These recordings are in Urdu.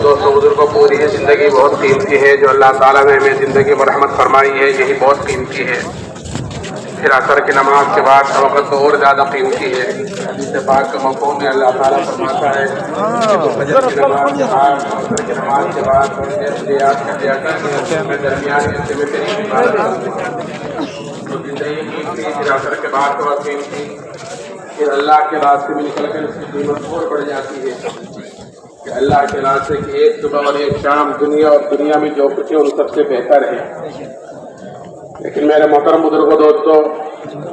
دوستوں بزرگوں، پوری یہ زندگی بہت قیمتی ہے جو اللہ تعالیٰ نے ہمیں زندگی میں رحمت فرمائی ہے، یہی بہت قیمتی ہے۔ پھر عصر کی نماز کے بعد کا وقت تو اور زیادہ قیمتی ہے۔ حدیث پاک کے مفہوم میں اللہ تعالیٰ فرماتا ہے کہ فجر کی نماز کے بعد، عصر کی نماز کے بعد تھوڑی دیر سے یاد کر لیا کر، میں درمیان حصے میں تیری عبادت تو زندگی قیمتی، پھر عصر کے بعد کا وقت قیمتی، پھر اللہ کے راستے میں نکل کر اس کی قیمت اور بڑھ جاتی ہے کہ اللہ کے راستے کی ایک صبح اور ایک شام دنیا اور دنیا میں جو کچھ ہے ان سب سے بہتر ہے۔ لیکن میرے محترم بزرگوں دوستوں،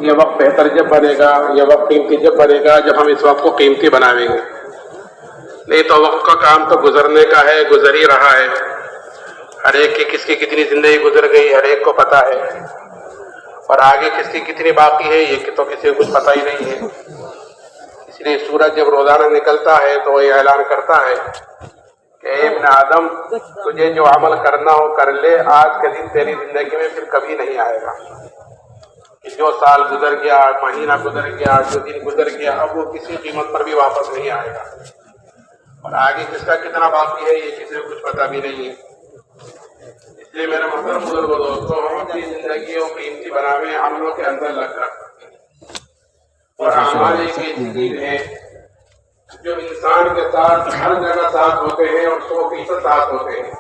یہ وقت بہتر جب بنے گا، یہ وقت قیمتی جب بنے گا جب ہم اس وقت کو قیمتی بنائیں گے، نہیں تو وقت کا کام تو گزرنے کا ہے، گزر ہی رہا ہے۔ ہر ایک کی کس کی کتنی زندگی گزر گئی ہر ایک کو پتہ ہے، اور آگے کس کی کتنی باقی ہے یہ تو کسی کو کچھ پتہ ہی نہیں ہے۔ اس لیے سورج جب روزانہ نکلتا ہے تو وہ یہ اعلان کرتا ہے کہ اے ابن آدم، تجھے جو عمل کرنا ہو کر لے، آج کے دن تیری زندگی میں پھر کبھی نہیں آئے گا۔ کہ جو سال گزر گیا، مہینہ گزر گیا، جو دن گزر گیا، اب وہ کسی قیمت پر بھی واپس نہیں آئے گا، اور آگے کس کا کتنا باقی ہے یہ کسی کو کچھ پتہ بھی نہیں ہے۔ اس لیے میرے محترم بزرگوں دوستوں، ہم اپنی زندگیوں کو قیمتی بناویں، عملوں کے اندر لگ کر، اور اعمال ایک ایسی چیز ہے جو انسان کے ساتھ ہر جگہ ساتھ ہوتے ہیں اور 100% ساتھ ہوتے ہیں۔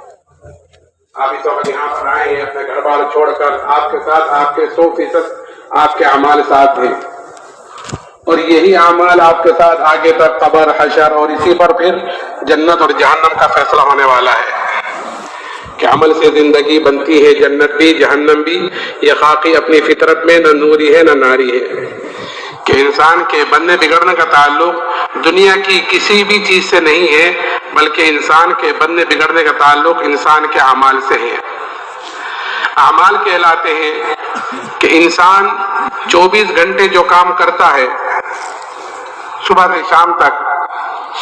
آپ اس وقت یہاں پر آئے ہیں اپنے گھر بار چھوڑ کر، آپ کے ساتھ آپ کے 100% آپ کے اعمال ساتھ ہیں، اور یہی اعمال آپ کے ساتھ آگے تک قبر، حشر، اور اسی پر پھر جنت اور جہنم کا فیصلہ ہونے والا ہے کہ عمل سے زندگی بنتی ہے، جنت بھی جہنم بھی۔ یہ خاکی اپنی فطرت میں نہ نوری ہے نہ ناری ہے کہ انسان کے بننے بگڑنے کا تعلق دنیا کی کسی بھی چیز سے نہیں ہے، بلکہ انسان کے بننے بگڑنے کا تعلق انسان کے اعمال سے ہے۔ اعمال کہلاتے ہیں کہ انسان 24 گھنٹے جو کام کرتا ہے، صبح سے شام تک،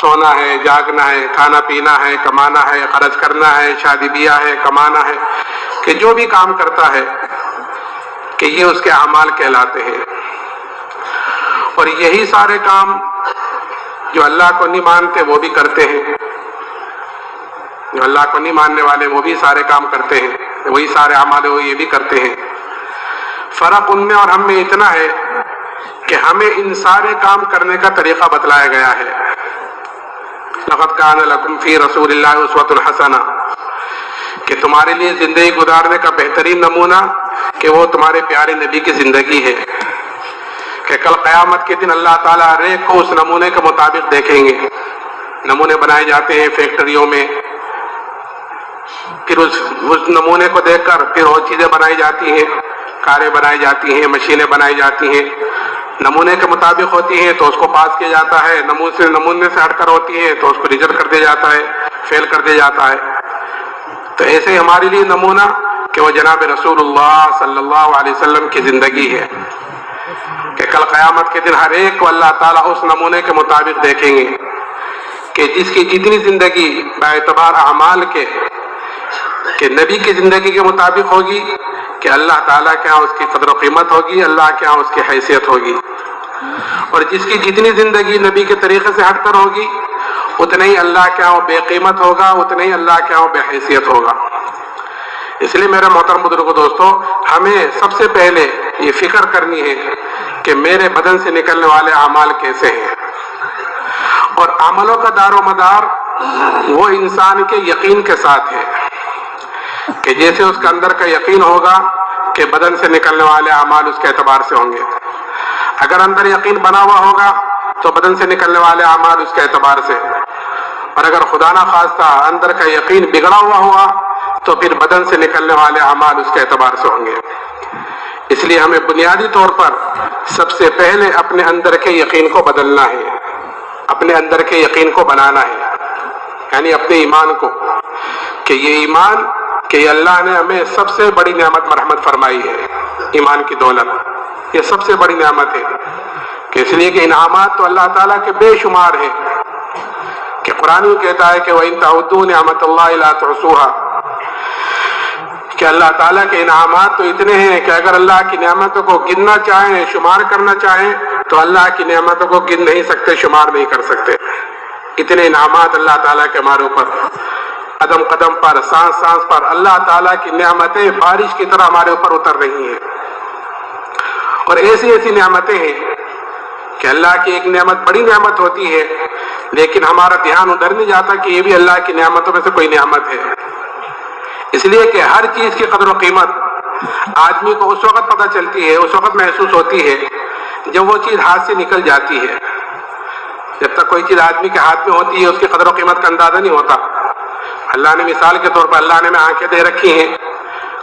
سونا ہے، جاگنا ہے، کھانا پینا ہے، کمانا ہے، خرچ کرنا ہے، شادی بیاہ ہے، کمانا ہے، کہ جو بھی کام کرتا ہے کہ یہ اس کے اعمال کہلاتے ہیں۔ اور یہی سارے کام جو اللہ کو نہیں مانتے وہ بھی کرتے ہیں، جو اللہ کو نہیں ماننے والے وہ بھی سارے کام کرتے ہیں، وہی سارے اعمال وہ یہ بھی کرتے ہیں۔ فرق ان میں اور ہم میں اتنا ہے کہ ہمیں ان سارے کام کرنے کا طریقہ بتلایا گیا ہے۔ لقد کان لکم فی رسول اللہ اسوۃ حسنہ، کہ تمہارے لیے زندگی گزارنے کا بہترین نمونہ کہ وہ تمہارے پیارے نبی کی زندگی ہے، کہ کل قیامت کے دن اللہ تعالیٰ ہر ایک کو اس نمونے کے مطابق دیکھیں گے۔ نمونے بنائے جاتے ہیں فیکٹریوں میں، پھر اس نمونے کو دیکھ کر پھر اور چیزیں بنائی جاتی ہیں، کاریں بنائی جاتی ہیں، مشینیں بنائی جاتی ہیں، نمونے کے مطابق ہوتی ہیں تو اس کو پاس کیا جاتا ہے، نمونے سے ہٹ کر ہوتی ہیں تو اس کو ریجیکٹ کر دیا جاتا ہے، فیل کر دیا جاتا ہے۔ تو ایسے ہی ہمارے لیے نمونہ کہ وہ جناب رسول اللہ صلی اللہ علیہ وسلم کی زندگی ہے، کہ کل قیامت کے دن ہر ایک کو اللہ تعالیٰ اس نمونے کے مطابق دیکھیں گے کہ جس کی جتنی زندگی باعتبار اعمال کے کہ نبی کی زندگی کے مطابق ہوگی، کہ اللہ تعالیٰ کے ہاں اس کی قدر و قیمت ہوگی، اللہ کے ہاں اس کی حیثیت ہوگی، اور جس کی جتنی زندگی نبی کے طریقے سے ہٹ کر ہوگی اتنا ہی اللہ کے ہاں بے قیمت ہوگا، اتنا ہی اللہ کے ہاں بے حیثیت ہوگا۔ اس لیے میرے محترم بزرگوں دوستوں، ہمیں سب سے پہلے یہ فکر کرنی ہے کہ میرے بدن سے نکلنے والے اعمال کیسے ہیں، اور عملوں کا دار و مدار وہ انسان کے یقین کے ساتھ ہے، کہ جیسے اس کے اندر کا یقین ہوگا کہ بدن سے نکلنے والے اعمال اس کے اعتبار سے ہوں گے۔ اگر اندر یقین بنا ہوا ہوگا تو بدن سے نکلنے والے اعمال اس کے اعتبار سے، اور اگر خدا نہ خواستہ اندر کا یقین بگڑا ہوا ہوا تو پھر بدن سے نکلنے والے اعمال اس کے اعتبار سے ہوں گے۔ اس لیے ہمیں بنیادی طور پر سب سے پہلے اپنے اندر کے یقین کو بدلنا ہے، اپنے اندر کے یقین کو بنانا ہے، یعنی اپنے ایمان کو، کہ یہ ایمان کہ یہ اللہ نے ہمیں سب سے بڑی نعمت مرحمت فرمائی ہے، ایمان کی دولت یہ سب سے بڑی نعمت ہے، کہ اس لیے کہ انعامات تو اللہ تعالیٰ کے بے شمار ہیں، کہ قرآن یہ کہتا ہے کہ وَإِن تَعُدُّوا نِعْمَتَ اللَّهِ لَا تُحْصُوهَا، کہ اللہ تعالیٰ کے انعامات تو اتنے ہیں کہ اگر اللہ کی نعمتوں کو گننا چاہیں، شمار کرنا چاہیں تو اللہ کی نعمتوں کو گن نہیں سکتے، شمار نہیں کر سکتے، اتنے انعامات اللہ تعالیٰ کے ہمارے اوپر۔ قدم قدم پر، سانس سانس پر اللہ تعالیٰ کی نعمتیں بارش کی طرح ہمارے اوپر اتر رہی ہیں، اور ایسی ایسی نعمتیں ہیں کہ اللہ کی ایک نعمت بڑی نعمت ہوتی ہے لیکن ہمارا دھیان ادھر نہیں جاتا کہ یہ بھی اللہ کی نعمتوں میں سے کوئی نعمت ہے. اس لیے کہ ہر چیز کی قدر و قیمت آدمی کو اس وقت پتہ چلتی ہے، اس وقت محسوس ہوتی ہے جب وہ چیز ہاتھ سے نکل جاتی ہے. جب تک کوئی چیز آدمی کے ہاتھ میں ہوتی ہے اس کی قدر و قیمت کا اندازہ نہیں ہوتا. اللہ نے مثال کے طور پر اللہ نے ہمیں آنکھیں دے رکھی ہیں،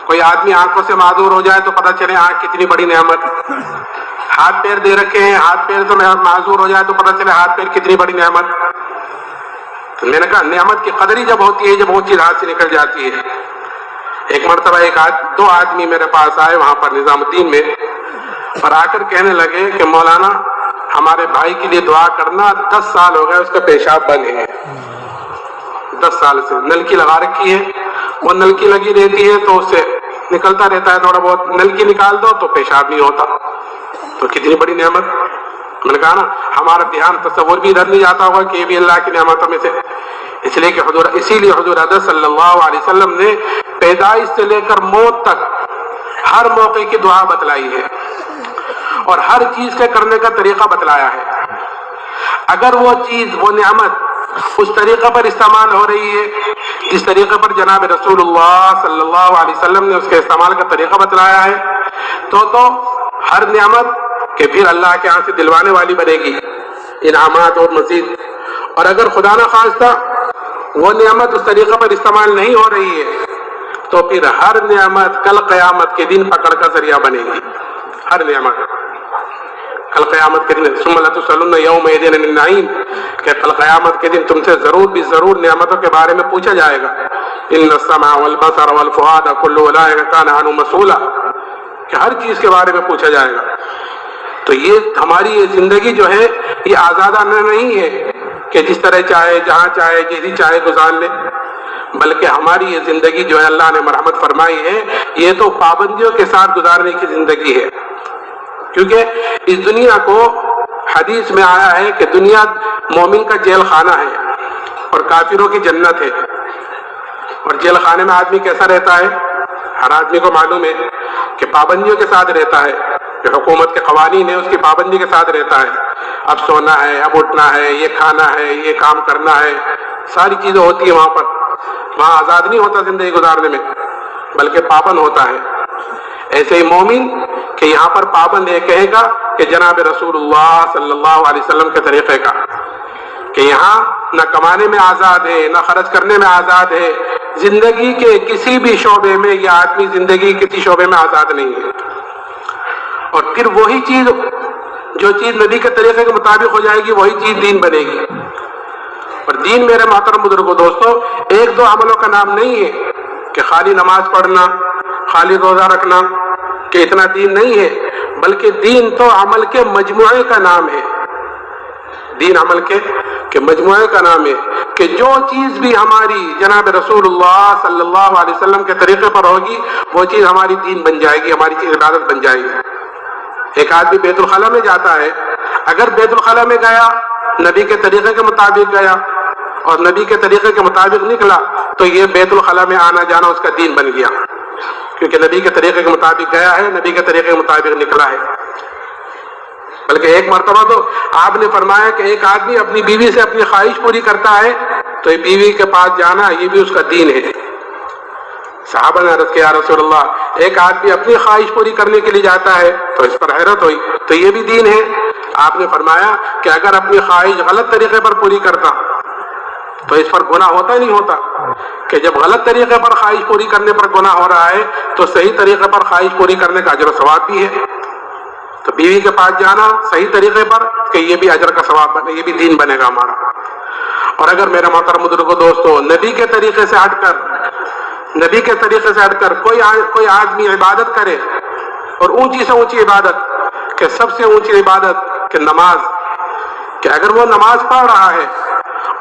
کوئی آدمی آنکھوں سے معذور ہو جائے تو پتہ چلے آنکھ کتنی بڑی نعمت. ہاتھ پیر دے رکھے ہیں، ہاتھ پیر سے معذور ہو جائے تو پتہ چلے ہاتھ پیر کتنی بڑی نعمت. تو میں نے کہا نعمت کی قدر ہی جب ہوتی ہے جب وہ چیز ہاتھ سے نکل جاتی ہے. ایک مرتبہ دو آدمی میرے پاس آئے وہاں پر نظام الدین میں، اور آ کر کہنے لگے کہ مولانا ہمارے بھائی کے لیے دعا کرنا، 10 سال ہو گئے اس کا پیشاب بند ہے. 10 سال سے نلکی لگا رکھی ہے، وہ نلکی لگی رہتی ہے تو اس سے نکلتا رہتا ہے تھوڑا بہت، نلکی نکال دو تو پیشاب نہیں ہوتا. تو کتنی بڑی نعمت. میں نے کہا نا ہمارا دھیان تصور بھی ادھر نہیں جاتا ہوگا کہ یہ بھی اللہ کی نعمتوں میں سے. اسی لیے حضور حضرت صلی اللہ علیہ وسلم نے پیدائش سے لے کر موت تک ہر موقع کی دعا بتلائی ہے اور ہر چیز کے کرنے کا طریقہ بتلایا ہے. اگر وہ چیز، وہ نعمت اس طریقے پر استعمال ہو رہی ہے جس طریقے پر جناب رسول اللہ صلی اللہ علیہ وسلم نے اس کے استعمال کا طریقہ بتلایا ہے تو ہر نعمت کہ پھر اللہ کے ہاں سے دلوانے والی بنے گی، انعامات اور مزید. اور اگر خدا نہ خواستہ وہ نعمت اس طریقے پر استعمال نہیں ہو رہی ہے تو پھر ہر نعمت کل قیامت کے دن پکڑ کا ذریعہ بنے گی. ہر نعمت کل قیامت کے دن ثم لتسألن یومئذ عن النعیم، کہ کل قیامت کے دن تم سے ضرور بھی ضرور نعمتوں کے بارے میں پوچھا جائے گا. ان السمع والبصر والفؤاد کل اولئک کان عنہ مسئولا، کہ ہر چیز کے بارے میں پوچھا جائے گا. تو یہ ہماری یہ زندگی جو ہے یہ آزادانہ نہیں ہے کہ جس طرح چاہے جہاں چاہے جیسی چاہے گزار لے، بلکہ ہماری یہ زندگی جو ہے اللہ نے مرحمت فرمائی ہے یہ تو پابندیوں کے ساتھ گزارنے کی زندگی ہے. کیونکہ اس دنیا کو حدیث میں آیا ہے کہ دنیا مومن کا جیل خانہ ہے اور کافروں کی جنت ہے. اور جیل خانے میں آدمی کیسا رہتا ہے؟ ہر آدمی کو معلوم ہے کہ پابندیوں کے ساتھ رہتا ہے، کہ حکومت کے قوانین ہیں اس کی پابندی کے ساتھ رہتا ہے. اب سونا ہے، اب اٹھنا ہے، یہ کھانا ہے، یہ کام کرنا ہے، ساری چیزیں ہوتی ہیں وہاں پر. وہاں آزاد نہیں ہوتا زندگی گزارنے میں بلکہ پابند ہوتا ہے. ایسے ہی مومن کہ یہاں پر پابند ہے کہے گا کہ جناب رسول اللہ صلی اللہ علیہ وسلم کے طریقے کا، کہ یہاں نہ کمانے میں آزاد ہے نہ خرچ کرنے میں آزاد ہے. زندگی کے کسی بھی شعبے میں یہ آدمی زندگی کسی شعبے میں آزاد نہیں ہے. اور پھر وہی چیز، جو چیز نبی کے طریقے کے مطابق ہو جائے گی وہی چیز دین بنے گی. اور دین میرے محترم بزرگوں دوستو ایک دو عملوں کا نام نہیں ہے کہ خالی نماز پڑھنا، خالی روزہ رکھنا، کہ اتنا دین نہیں ہے، بلکہ دین تو عمل کے مجموعے کا نام ہے. دین عمل کے مجموعے کا نام ہے کہ جو چیز بھی ہماری جناب رسول اللہ صلی اللہ علیہ وسلم کے طریقے پر ہوگی وہ چیز ہماری دین بن جائے گی، ہماری چیز عبادت بن جائے گی. ایک آدمی بیت الخلا میں جاتا ہے، اگر بیت الخلا میں گیا نبی کے طریقے کے مطابق گیا اور نبی کے طریقے کے مطابق نکلا تو یہ بیت الخلا میں آنا جانا اس کا دین بن گیا، کیونکہ نبی کے طریقے کے مطابق گیا ہے، نبی کے طریقے کے مطابق نکلا ہے. بلکہ ایک مرتبہ تو آپ نے فرمایا کہ ایک آدمی اپنی بیوی سے اپنی خواہش پوری کرتا ہے تو یہ بیوی کے پاس جانا یہ بھی اس کا دین ہے. صحابہ نے عرض کیا یا رسول اللہ ایک آدمی اپنی خواہش پوری کرنے کے لیے جاتا ہے تو اس پر حیرت ہوئی، تو یہ بھی دین ہے؟ آپ نے فرمایا کہ اگر اپنی خواہش غلط طریقے پر پوری کرتا تو اس پر گناہ ہوتا ہی نہیں ہوتا، کہ جب غلط طریقے پر خواہش پوری کرنے پر گناہ ہو رہا ہے تو صحیح طریقے پر خواہش پوری کرنے کا اجر و ثواب بھی ہے. تو بیوی کے پاس جانا صحیح طریقے پر کہ یہ بھی اجر کا ثواب بنے، یہ بھی دین بنے گا ہمارا. اور اگر میرا محترم بزرگوں دوستو نبی کے طریقے سے ہٹ کر کوئی آدمی عبادت کرے اور اونچی سے اونچی عبادت کہ سب سے اونچی عبادت کہ نماز، کہ اگر وہ نماز پڑھ رہا ہے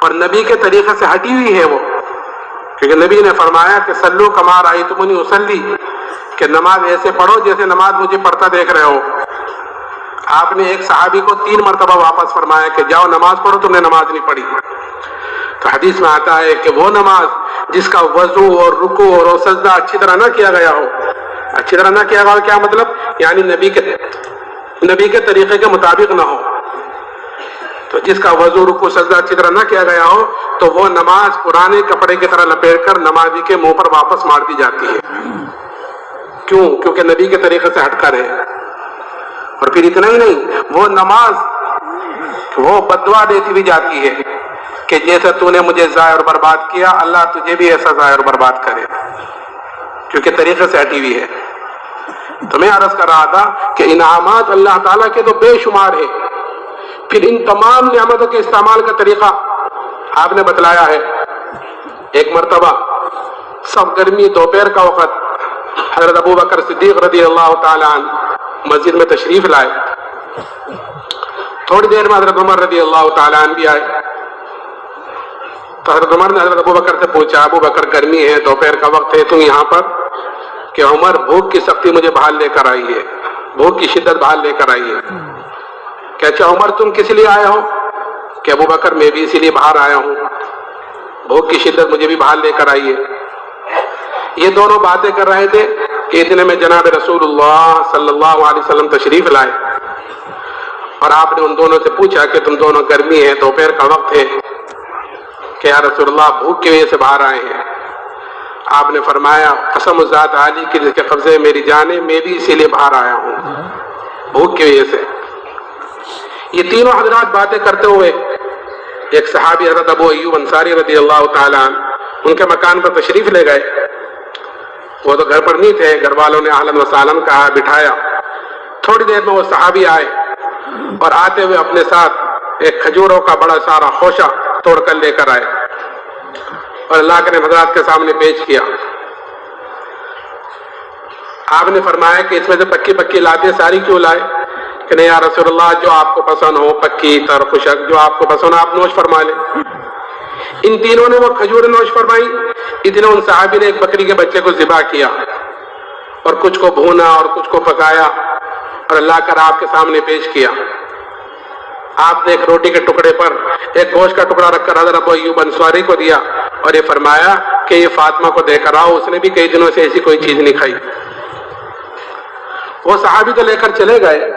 اور نبی کے طریقے سے ہٹی ہوئی ہے وہ، کیونکہ نبی نے فرمایا کہ صلو کما رأیتمونی اصلی، کہ نماز ایسے پڑھو جیسے نماز مجھے پڑھتا دیکھ رہے ہو. آپ نے ایک صحابی کو 3 مرتبہ واپس فرمایا کہ جاؤ نماز پڑھو، تم نے نماز نہیں پڑھی. تو حدیث میں آتا ہے کہ وہ نماز جس کا وضو اور رکوع اور سجدہ اچھی طرح نہ کیا گیا ہو، اچھی طرح نہ کیا گیا ہو کیا مطلب؟ یعنی نبی کے طریقے کے مطابق نہ ہو. تو جس کا وضو رکوع سجدہ اچھی طرح نہ کیا گیا ہو تو وہ نماز پرانے کپڑے کی طرح لپیٹ کر نمازی کے منہ پر واپس مار دی جاتی ہے. کیوں؟ کیونکہ نبی کے طریقے سے ہٹ کر ہے. اور پھر اتنا ہی نہیں، وہ نماز وہ بددعا دیتی ہوئی جاتی ہے کہ جیسے تو نے مجھے ضائع اور برباد کیا، اللہ تجھے بھی ایسا ضائع اور برباد کرے، کیونکہ طریقے سے ہٹی ہوئی ہے. تو میں عرض کر رہا تھا کہ انعامات اللہ تعالیٰ کے تو بے شمار ہے. پھر ان تمام نعمتوں کے استعمال کا طریقہ آپ نے بتلایا ہے. ایک مرتبہ سب گرمی دوپہر کا وقت حضرت ابو بکر صدیق رضی اللہ تعالیٰ عنہ مسجد میں تشریف لائے. تھوڑی دیر میں حضرت عمر رضی اللہ تعالیٰ عنہ بھی آئے. تو حضرت عمر نے حضرت ابو بکر سے پوچھا، ابو بکر گرمی ہے، دوپہر کا وقت ہے، تم یہاں پر؟ کہ عمر بھوک کی سختی مجھے بحال لے کر آئی ہے، بھوک کی شدت بحال لے کر آئی ہے. کہ اچھا عمر تم کس لیے آئے ہو؟ کہ ابو بکر میں بھی اسی لیے باہر آیا ہوں، بھوک کی شدت مجھے بھی بحال لے کر آئی ہے. یہ دونوں باتیں کر رہے تھے کہ اتنے میں جناب رسول اللہ صلی اللہ علیہ وسلم تشریف لائے اور آپ نے ان دونوں سے پوچھا کہ تم دونوں گرمی ہے، دوپہر کا وقت ہے، کہ یا رسول اللہ بھوک کی وجہ سے باہر آئے ہیں. آپ نے فرمایا قسم ذات عالی کی جس کے قبضے میری جان ہے، میں بھی اسی لیے باہر آیا ہوں، بھوک کی وجہ سے. یہ تینوں حضرات باتیں کرتے ہوئے ایک صحابی حضرت ابو ایوب انصاری رضی اللہ تعالیٰ عنہ ان کے مکان پر تشریف لے گئے. وہ تو گھر پر نہیں تھے، گھر والوں نے اہلاً و سہلاً کہا، بٹھایا. تھوڑی دیر میں وہ صحابی آئے اور آتے ہوئے اپنے ساتھ ایک کھجوروں کا بڑا سارا خوشہ توڑ کر لے کر آئے اور اللہ کے حضرات کے سامنے پیش کیا. آپ نے فرمایا کہ اس میں سے پکی پکی لاتیں ساری کیوں لائے؟ کہ نہیں یا رسول اللہ، جو آپ کو پسند ہو، پکی تر خشک جو آپ کو پسند ہو آپ نوش فرما لیں. ان تینوں نے وہ کھجور نوش فرمائی. اتنے ان صحابی نے ایک بکری کے بچے کو ذبح کیا اور کچھ کو بھونا اور کچھ کو پکایا اور اللہ کا آپ کے سامنے پیش کیا. آپ نے ایک روٹی کے ٹکڑے پر ایک گوشت کا ٹکڑا رکھ کر حضرت ابو ایوب انصاری کو دیا اور یہ فرمایا کہ یہ فاطمہ کو دے کر آؤ، اس نے بھی کئی دنوں سے ایسی کوئی چیز نہیں کھائی. وہ صحابی تو لے کر چلے گئے.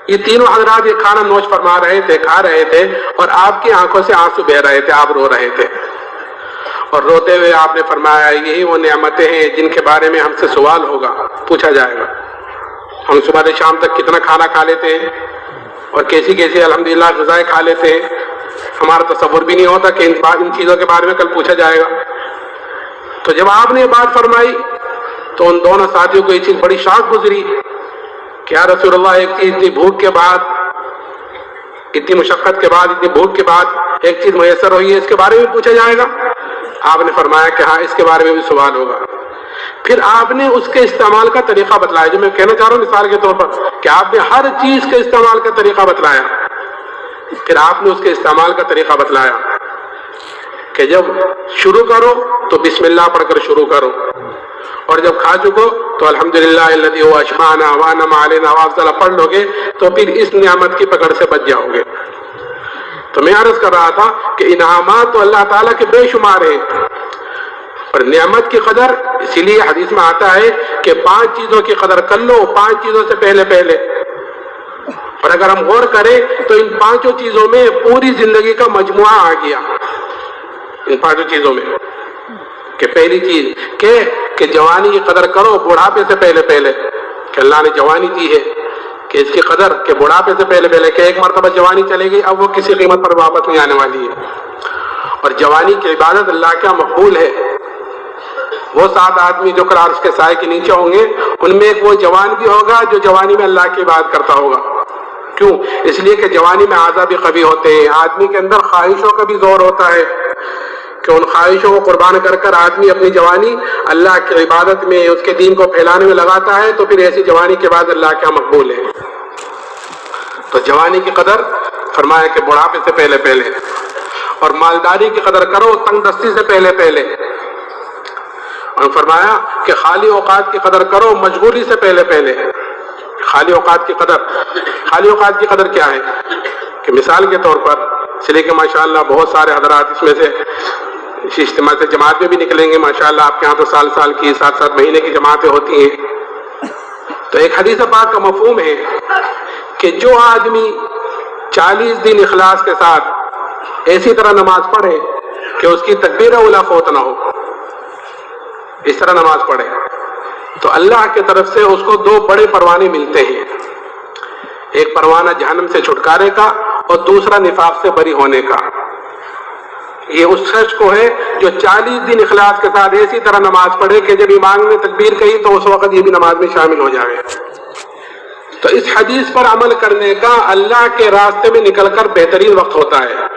یہ تینوں حضرات یہ کھانا نوش فرما رہے تھے، کھا رہے تھے اور آپ کی آنکھوں سے آنسو بہہ رہے تھے، آپ رو رہے تھے. اور روتے ہوئے آپ نے فرمایا یہی وہ نعمتیں ہیں جن کے بارے میں ہم سے سوال ہوگا، پوچھا جائے گا. ہم صبح سے شام تک کتنا کھانا کھا لیتے ہیں اور کیسی کیسی الحمدللہ غذائیں کھا لیتے ہیں، ہمارا تصور بھی نہیں ہوتا کہ ان چیزوں کے بارے میں کل پوچھا جائے گا. تو جب آپ نے یہ بات فرمائی تو ان دونوں ساتھیوں کو یہ چیز بڑی شاک گزری کہ یا رسول اللہ، ایک چیز اتنی بھوک کے بعد، اتنی مشقت کے بعد، اتنی بھوک کے بعد ایک چیز میسر ہوئی ہے، اس کے بارے میں پوچھا جائے گا؟ آپ نے فرمایا کہ ہاں اس کے بارے میں بھی سوال ہوگا. پھر آپ نے اس کے استعمال کا طریقہ بتلایا، جو میں کہنا چاہ رہا ہوں مثال کے طور پر کہ آپ نے ہر چیز کے استعمال کا طریقہ بتلایا. پھر آپ نے اس کے استعمال کا طریقہ بتلایا کہ جب شروع کرو تو بسم اللہ پڑھ کر شروع کرو، اور جب کھا چکو تو الحمدللہ الذی هو اشبعنا وانعم علینا وافضل پڑھ لو گے تو پھر اس نعمت کی پکڑ سے بچ جاؤ گے. تو میں عرض کر رہا تھا کہ انعامات تو اللہ تعالیٰ کے بے شمار ہیں، اور نعمت کی قدر اسی لیے حدیث میں آتا ہے کہ 5 چیزوں کی قدر کر لو 5 چیزوں سے پہلے. اور اگر ہم غور کریں تو ان 5 چیزوں میں پوری زندگی کا مجموعہ آ گیا. ان 5 چیزوں میں کہ پہلی چیز کہ جوانی کی قدر کرو بڑھاپے سے پہلے، کہ اللہ نے جوانی دی ہے کہ اس کی قدر کہ بڑھاپے سے پہلے، کہ ایک مرتبہ جوانی چلے گئی اب وہ کسی قیمت پر واپس نہیں آنے والی ہے. اور جوانی کی عبادت اللہ کا مقبول ہے. وہ 7 آدمی جو عرش کے سائے کے نیچے ہوں گے ان میں ایک وہ جوان بھی ہوگا جو جوانی میں اللہ کی عبادت کرتا ہوگا. کیوں؟ اس لیے کہ جوانی میں اعضاء بھی قوی ہوتے ہیں، آدمی کے اندر خواہشوں کا بھی زور ہوتا ہے کہ ان خواہشوں کو قربان کر آدمی اپنی جوانی اللہ کی عبادت میں، اس کے دین کو پھیلانے میں لگاتا ہے، تو پھر ایسی جوانی کے بعد اللہ کیا مقبول ہے. تو جوانی کی قدر فرمایا کہ بڑھاپے سے پہلے، اور مالداری کی قدر کرو تنگ دستی سے پہلے، اور فرمایا کہ خالی اوقات کی قدر کرو مشغولی سے پہلے. خالی اوقات کی قدر کیا ہے؟ کہ مثال کے طور پر اس لیے کہ ماشاءاللہ بہت سارے حضرات اس میں سے اس اجتماع سے جماعت میں بھی نکلیں گے. ماشاءاللہ آپ کے یہاں تو سال سال کی 7 مہینے کی جماعتیں ہوتی ہیں. تو ایک حدیث پاک کا مفہوم ہے کہ جو آدمی 40 دن اخلاص کے ساتھ ایسی طرح نماز پڑھے کہ اس کی تکبیر اولیٰ فوت نہ ہو، اس طرح نماز پڑھے، تو اللہ کی طرف سے اس کو 2 بڑے پروانے ملتے ہیں. ایک پروانہ جہنم سے چھٹکارے کا اور دوسرا نفاق سے بری ہونے کا. یہ اس شخص کو ہے جو 40 دن اخلاص کے ساتھ ایسی طرح نماز پڑھے کہ جب امام نے تکبیر کہی تو اس وقت یہ بھی نماز میں شامل ہو جائے. تو اس حدیث پر عمل کرنے کا اللہ کے راستے میں نکل کر بہترین وقت ہوتا ہے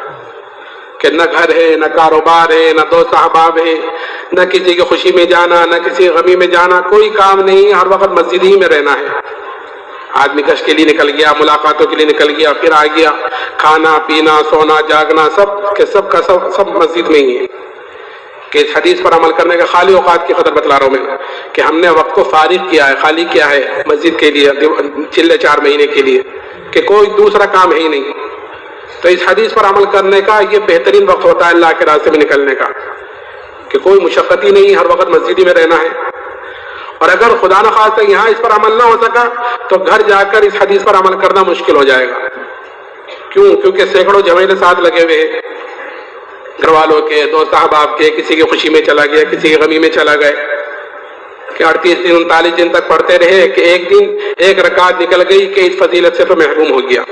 کہ نہ گھر ہے، نہ کاروبار ہے، نہ دوست احباب ہے، نہ کسی کی خوشی میں جانا، نہ کسی غمی میں جانا، کوئی کام نہیں، ہر وقت مسجد ہی میں رہنا ہے. آدمی گشت کے لیے نکل گیا، ملاقاتوں کے لیے نکل گیا، پھر آ گیا، کھانا پینا سونا جاگنا سب کا سب مسجد میں ہی ہے. کہ اس حدیث پر عمل کرنے کا خالی اوقات کی قدر بتلا رہا ہوں میں کہ ہم نے وقت کو فارغ کیا ہے، خالی کیا ہے مسجد کے لیے چلے 4 مہینے کے لیے کہ کوئی دوسرا کام ہے ہی نہیں. تو اس حدیث پر عمل کرنے کا یہ بہترین وقت ہوتا ہے اللہ کے راستے میں نکلنے کا کہ کوئی مشقت ہی نہیں، ہر وقت مسجد ہی میں رہنا ہے. اور اگر خدا نخواستہ یہاں اس پر عمل نہ ہو سکا تو گھر جا کر اس حدیث پر عمل کرنا مشکل ہو جائے گا. کیونکہ سینکڑوں جھمیلے ساتھ لگے ہوئے ہیں، گھر والوں کے، دوست احباب کے، کسی کی خوشی میں چلا گیا، کسی کی غمی میں چلا گئے کہ 38 دن 39 دن تک پڑھتے رہے کہ ایک دن ایک رکعت نکل گئی کہ اس فضیلت سے تو محروم ہو گیا.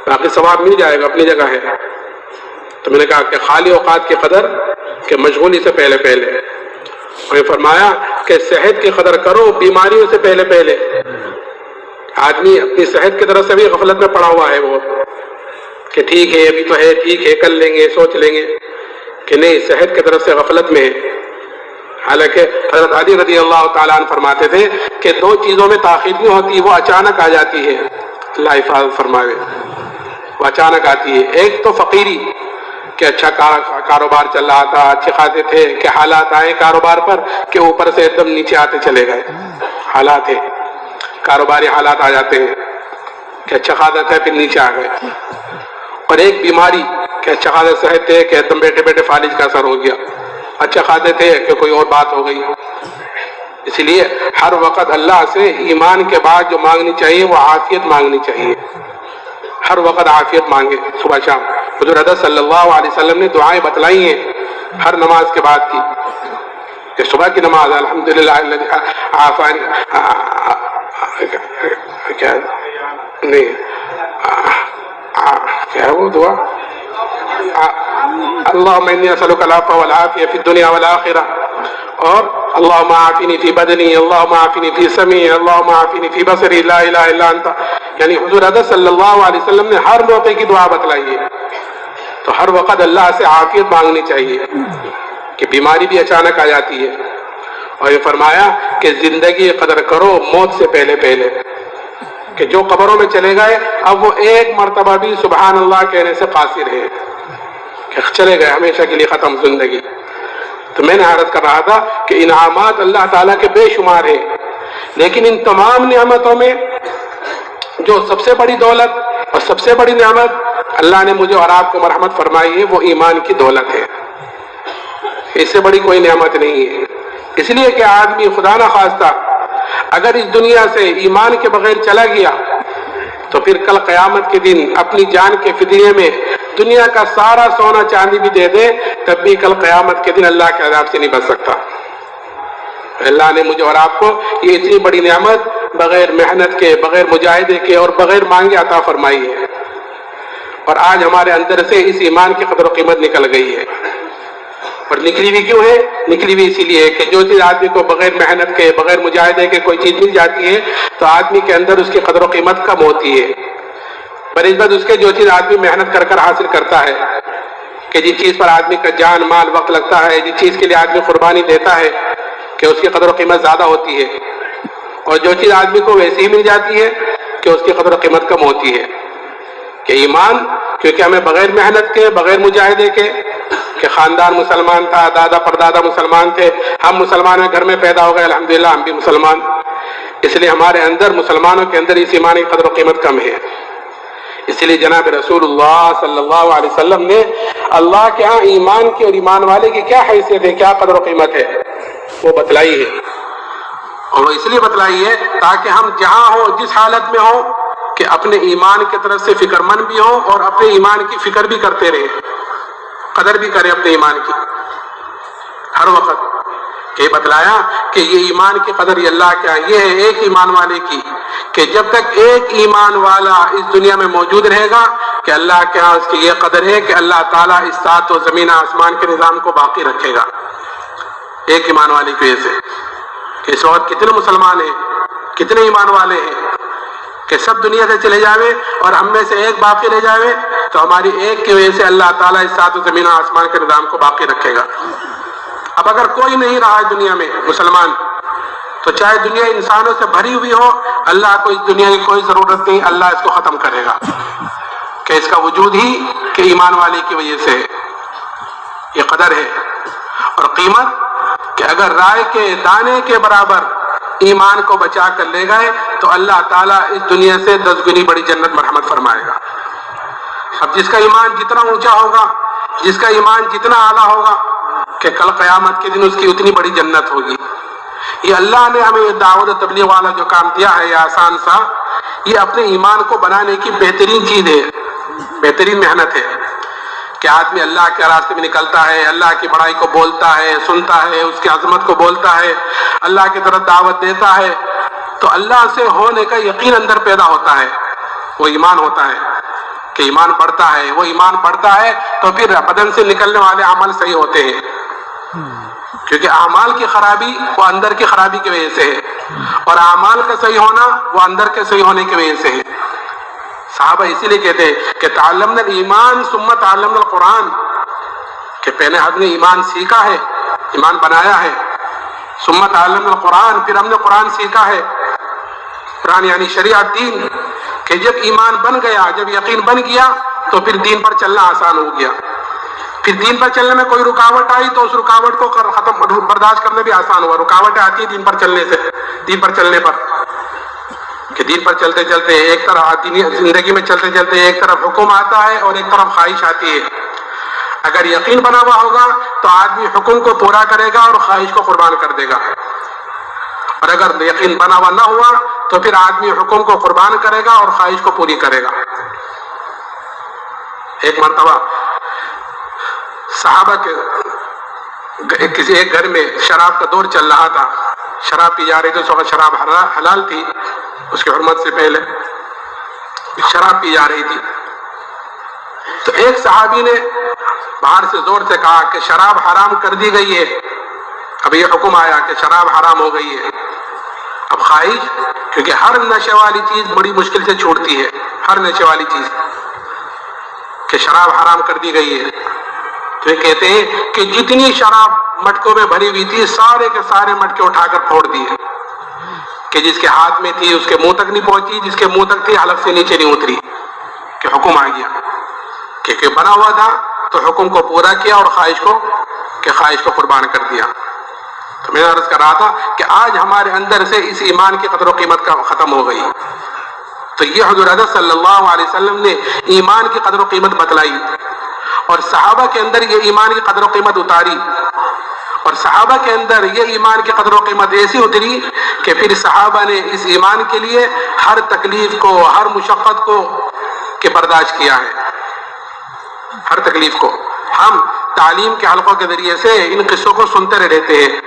باقی ثواب مل جائے گا، اپنی جگہ ہے. تو میں نے کہا کہ خالی اوقات کی قدر کہ مشغولی سے پہلے اور یہ فرمایا کہ صحت کی قدر کرو بیماریوں سے پہلے. آدمی اپنی صحت کی طرف سے بھی غفلت میں پڑا ہوا ہے وہ کہ ٹھیک ہے ابھی تو ہے، ٹھیک ہے کر لیں گے، سوچ لیں گے، کہ نہیں، صحت کی طرف سے غفلت میں ہے. حالانکہ حضرت علی رضی اللہ تعالیٰ عنہ فرماتے تھے کہ 2 چیزوں میں تاخیر نہیں ہوتی، وہ اچانک آ جاتی ہے. اللہ حفاظت فرمائے، وہ اچانک آتی ہے. ایک تو فقیری کہ اچھا کاروبار چل رہا تھا، اچھے خاصے تھے کہ حالات آئے کاروبار پر کہ اوپر سے ایک دم نیچے آتے چلے گئے. حالات ہے، کاروباری حالات آ جاتے ہیں کہ اچھا خاصا تھا پھر نیچے آ گئے. اور ایک بیماری کہ اچھا خاصا صحت تھے کہ ایک دم بیٹھے فالج کا اثر ہو گیا، اچھا خاصے تھے کہ کوئی اور بات ہو گئی. اس لیے ہر وقت اللہ سے ایمان کے بعد جو مانگنی چاہیے وہ عافیت مانگنی چاہیے. ہر وقت عافیت مانگے صبح شام. حضور حضرت صلی اللہ علیہ وسلم نے دعائیں بتلائی ہیں ہر نماز کے بعد کی کہ صبح کی نماز الحمدللہ عافانی کیا نہیں کیا ہے وہ دعا، اللہم انی اسألک العفو والعافیہ فی الدنیا والآخرہ، اور اللہم عافینی فی بدنی، اللہم عافینی فی سمعی، اللہم عافینی فی بصری، لا الہ الا انت. یعنی حضور حضرت صلی اللہ علیہ وسلم نے ہر موقع کی دعا بتلائی ہے. تو ہر وقت اللہ سے عافیت مانگنی چاہیے کہ بیماری بھی اچانک آ جاتی ہے. اور یہ فرمایا کہ زندگی قدر کرو موت سے پہلے کہ جو قبروں میں چلے گئے اب وہ ایک مرتبہ بھی سبحان اللہ کہنے سے قاصر ہے کہ چلے گئے ہمیشہ کے لیے ختم زندگی. تو میں نے عرض کر رہا تھا کہ انعامات اللہ تعالیٰ کے بے شمار ہیں، لیکن ان تمام نعمتوں میں جو سب سے بڑی دولت اور سب سے بڑی نعمت اللہ نے مجھے اور آپ کو مرحمت فرمائی ہے وہ ایمان کی دولت ہے. اس سے بڑی کوئی نعمت نہیں ہے. اس لیے کہ آدمی خدا نہ خواستہ اگر اس دنیا سے ایمان کے بغیر چلا گیا تو پھر کل قیامت کے دن اپنی جان کے فدیے میں دنیا کا سارا سونا چاندی بھی دے دے تب بھی کل قیامت کے دن اللہ کے عذاب سے نہیں بچ سکتا. اللہ نے مجھے اور آپ کو یہ اتنی بڑی نعمت بغیر محنت کے، بغیر مجاہدے کے اور بغیر مانگے عطا فرمائی ہے. اور آج ہمارے اندر سے اس ایمان کی قدر و قیمت نکل گئی ہے. اور نکلی بھی کیوں ہے؟ نکلی بھی اسی لیے کہ جو چیز آدمی کو بغیر محنت کے، بغیر مجاہدے کے کوئی چیز مل جاتی ہے تو آدمی کے اندر اس کی قدر و قیمت کم ہوتی ہے. بنسبت اس کے جو چیز آدمی محنت کر کر حاصل کرتا ہے، کہ جس چیز پر آدمی کا جان مال وقت لگتا ہے، جس چیز کے لیے آدمی قربانی دیتا ہے کہ اس کی قدر و قیمت زیادہ ہوتی ہے. اور جو چیز آدمی کو ویسے ہی مل جاتی ہے کہ اس کی قدر و قیمت کم ہوتی ہے. کہ ایمان کیونکہ ہمیں بغیر محنت کے، بغیر مجاہدے کے، کہ خاندان مسلمان تھا، دادا پردادا مسلمان تھے، ہم مسلمان گھر میں پیدا ہو گئے، الحمدللہ ہم بھی مسلمان، اس لیے ہمارے اندر مسلمانوں کے اندر اس ایمان کی قدر و قیمت کم ہے. اس لیے جناب رسول اللہ صلی اللہ علیہ وسلم نے اللہ کے ہاں ایمان کی اور ایمان والے کی کیا حیثیت ہے، کیا قدر و قیمت ہے، وہ بتلائی ہے. اور وہ اس لیے بتلائی ہے تاکہ ہم جہاں ہوں، جس حالت میں ہوں، کہ اپنے ایمان کی طرف سے فکر مند بھی ہوں اور اپنے ایمان کی فکر بھی کرتے رہے، قدر بھی کریں اپنے ایمان کی ہر وقت. کہ بتلایا کہ یہ ایمان کی قدر یہ اللہ کیا یہ ہے ایک ایمان والے کی، کہ جب تک ایک ایمان والا اس دنیا میں موجود رہے گا کہ اللہ کے ہاں اس کی یہ قدر ہے کہ اللہ تعالیٰ اس سات و زمین آسمان کے نظام کو باقی رکھے گا ایک ایمان والے کی وجہ سے. کہ اس وقت کتنے مسلمان ہیں، کتنے ایمان والے ہیں کہ سب دنیا سے چلے جاوے اور ہم میں سے ایک باقی رہ جاوے تو ہماری ایک کی وجہ سے اللہ تعالیٰ اس سات و زمین آسمان کے نظام کو باقی رکھے گا. اب اگر کوئی نہیں رہا دنیا میں مسلمان تو چاہے دنیا انسانوں سے بھری ہوئی ہو، اللہ کو اس دنیا کی کوئی ضرورت نہیں، اللہ اس کو ختم کرے گا. کہ اس کا وجود ہی کہ ایمان والے کی وجہ سے یہ قدر ہے اور قیمت، کہ اگر رائے کے دانے کے برابر ایمان کو بچا کر لے گئے تو اللہ تعالیٰ اس دنیا سے 10 گنی بڑی جنت مرحمت فرمائے گا. اب جس کا ایمان جتنا اونچا ہوگا، جس کا ایمان جتنا اعلیٰ ہوگا، کہ کل قیامت کے دن اس کی اتنی بڑی جنت ہوگی. یہ اللہ نے ہمیں یہ دعوت و تبلیغ والا جو کام دیا ہے، یہ آسان سا، یہ اپنے ایمان کو بنانے کی بہترین چیز ہے، بہترین محنت ہے. کہ آدمی اللہ کے راستے میں نکلتا ہے، اللہ کی بڑائی کو بولتا ہے، سنتا ہے، اس کی عظمت کو بولتا ہے، اللہ کی طرف دعوت دیتا ہے، تو اللہ سے ہونے کا یقین اندر پیدا ہوتا ہے، وہ ایمان ہوتا ہے کہ ایمان بڑھتا ہے. وہ ایمان بڑھتا ہے تو پھر بدن سے نکلنے والے عمل صحیح ہوتے ہیں، کیونکہ اعمال کی خرابی وہ اندر کی خرابی کی وجہ سے ہے، اور اعمال کا صحیح ہونا وہ اندر کے صحیح ہونے کی وجہ سے ہے. صحابہ اسی لیے کہتے ہیں کہ تعلمنا الایمان ثم تعلمنا القرآن، کہ پہلے ہم نے ایمان سیکھا ہے، ایمان بنایا ہے، ثم تعلمنا القرآن، پھر ہم نے قرآن سیکھا ہے. قرآن یعنی شریعت، دین، کہ جب ایمان بن گیا، جب یقین بن گیا تو پھر دین پر چلنا آسان ہو گیا. پھر دین پر چلنے میں کوئی رکاوٹ آئی تو اس رکاوٹ کو ختم برداشت کرنے بھی آسان ہوا. رکاوٹیں آتی ہیں دین پر چلنے سے، دین پر چلنے پر، کہ دین پر چلتے چلتے ایک طرف زندگی میں چلتے چلتے ایک طرف حکم آتا ہے اور ایک طرف خواہش آتی ہے. اگر یقین بنا ہوا ہوگا تو آدمی حکم کو پورا کرے گا اور خواہش کو قربان کر دے گا، اور اگر یقین بنا ہوا نہ ہوا تو پھر آدمی حکم کو قربان کرے گا اور خواہش کو پوری کرے گا. ایک مرتبہ صحابہ کے کسی ایک گھر میں شراب کا دور چل رہا تھا، شراب پی جا رہی تھی. اس وقت شراب حلال تھی، اس کی حرمت سے پہلے شراب پی جا رہی تھی. تو ایک صحابی نے باہر سے زور سے کہا کہ شراب حرام کر دی گئی ہے، اب یہ حکم آیا کہ شراب حرام ہو گئی ہے. اب خواہش، کیونکہ ہر نشے والی چیز بڑی مشکل سے چھوڑتی ہے، ہر نشے والی چیز، کہ شراب حرام کر دی گئی ہے. تو یہ کہتے ہیں کہ جتنی شراب مٹکوں میں بھری ہوئی تھی سارے کے سارے مٹکے اٹھا کر پھوڑ دیے، کہ جس کے ہاتھ میں تھی اس کے منہ تک نہیں پہنچی، جس کے منہ تک تھی حلق سے نیچے نہیں اتری، کہ حکم آ گیا. کہ بنا ہوا تھا تو حکم کو پورا کیا اور خواہش کو قربان کر دیا. تو میں نے عرض کر رہا تھا کہ آج ہمارے اندر سے اس ایمان کی قدر و قیمت کا ختم ہو گئی. تو یہ حضور حضرت صلی اللہ علیہ وسلم نے ایمان کی قدر و قیمت بتلائی، اور صحابہ کے اندر یہ ایمان کی قدر و قیمت اتاری، اور صحابہ کے اندر یہ ایمان کی قدر و قیمت ایسی اتری کہ پھر صحابہ نے اس ایمان کے لیے ہر تکلیف کو، ہر مشقت کو کہ برداشت کیا ہے، ہر تکلیف کو. ہم تعلیم کے حلقوں کے ذریعے سے ان قصوں کو سنتے رہتے ہیں،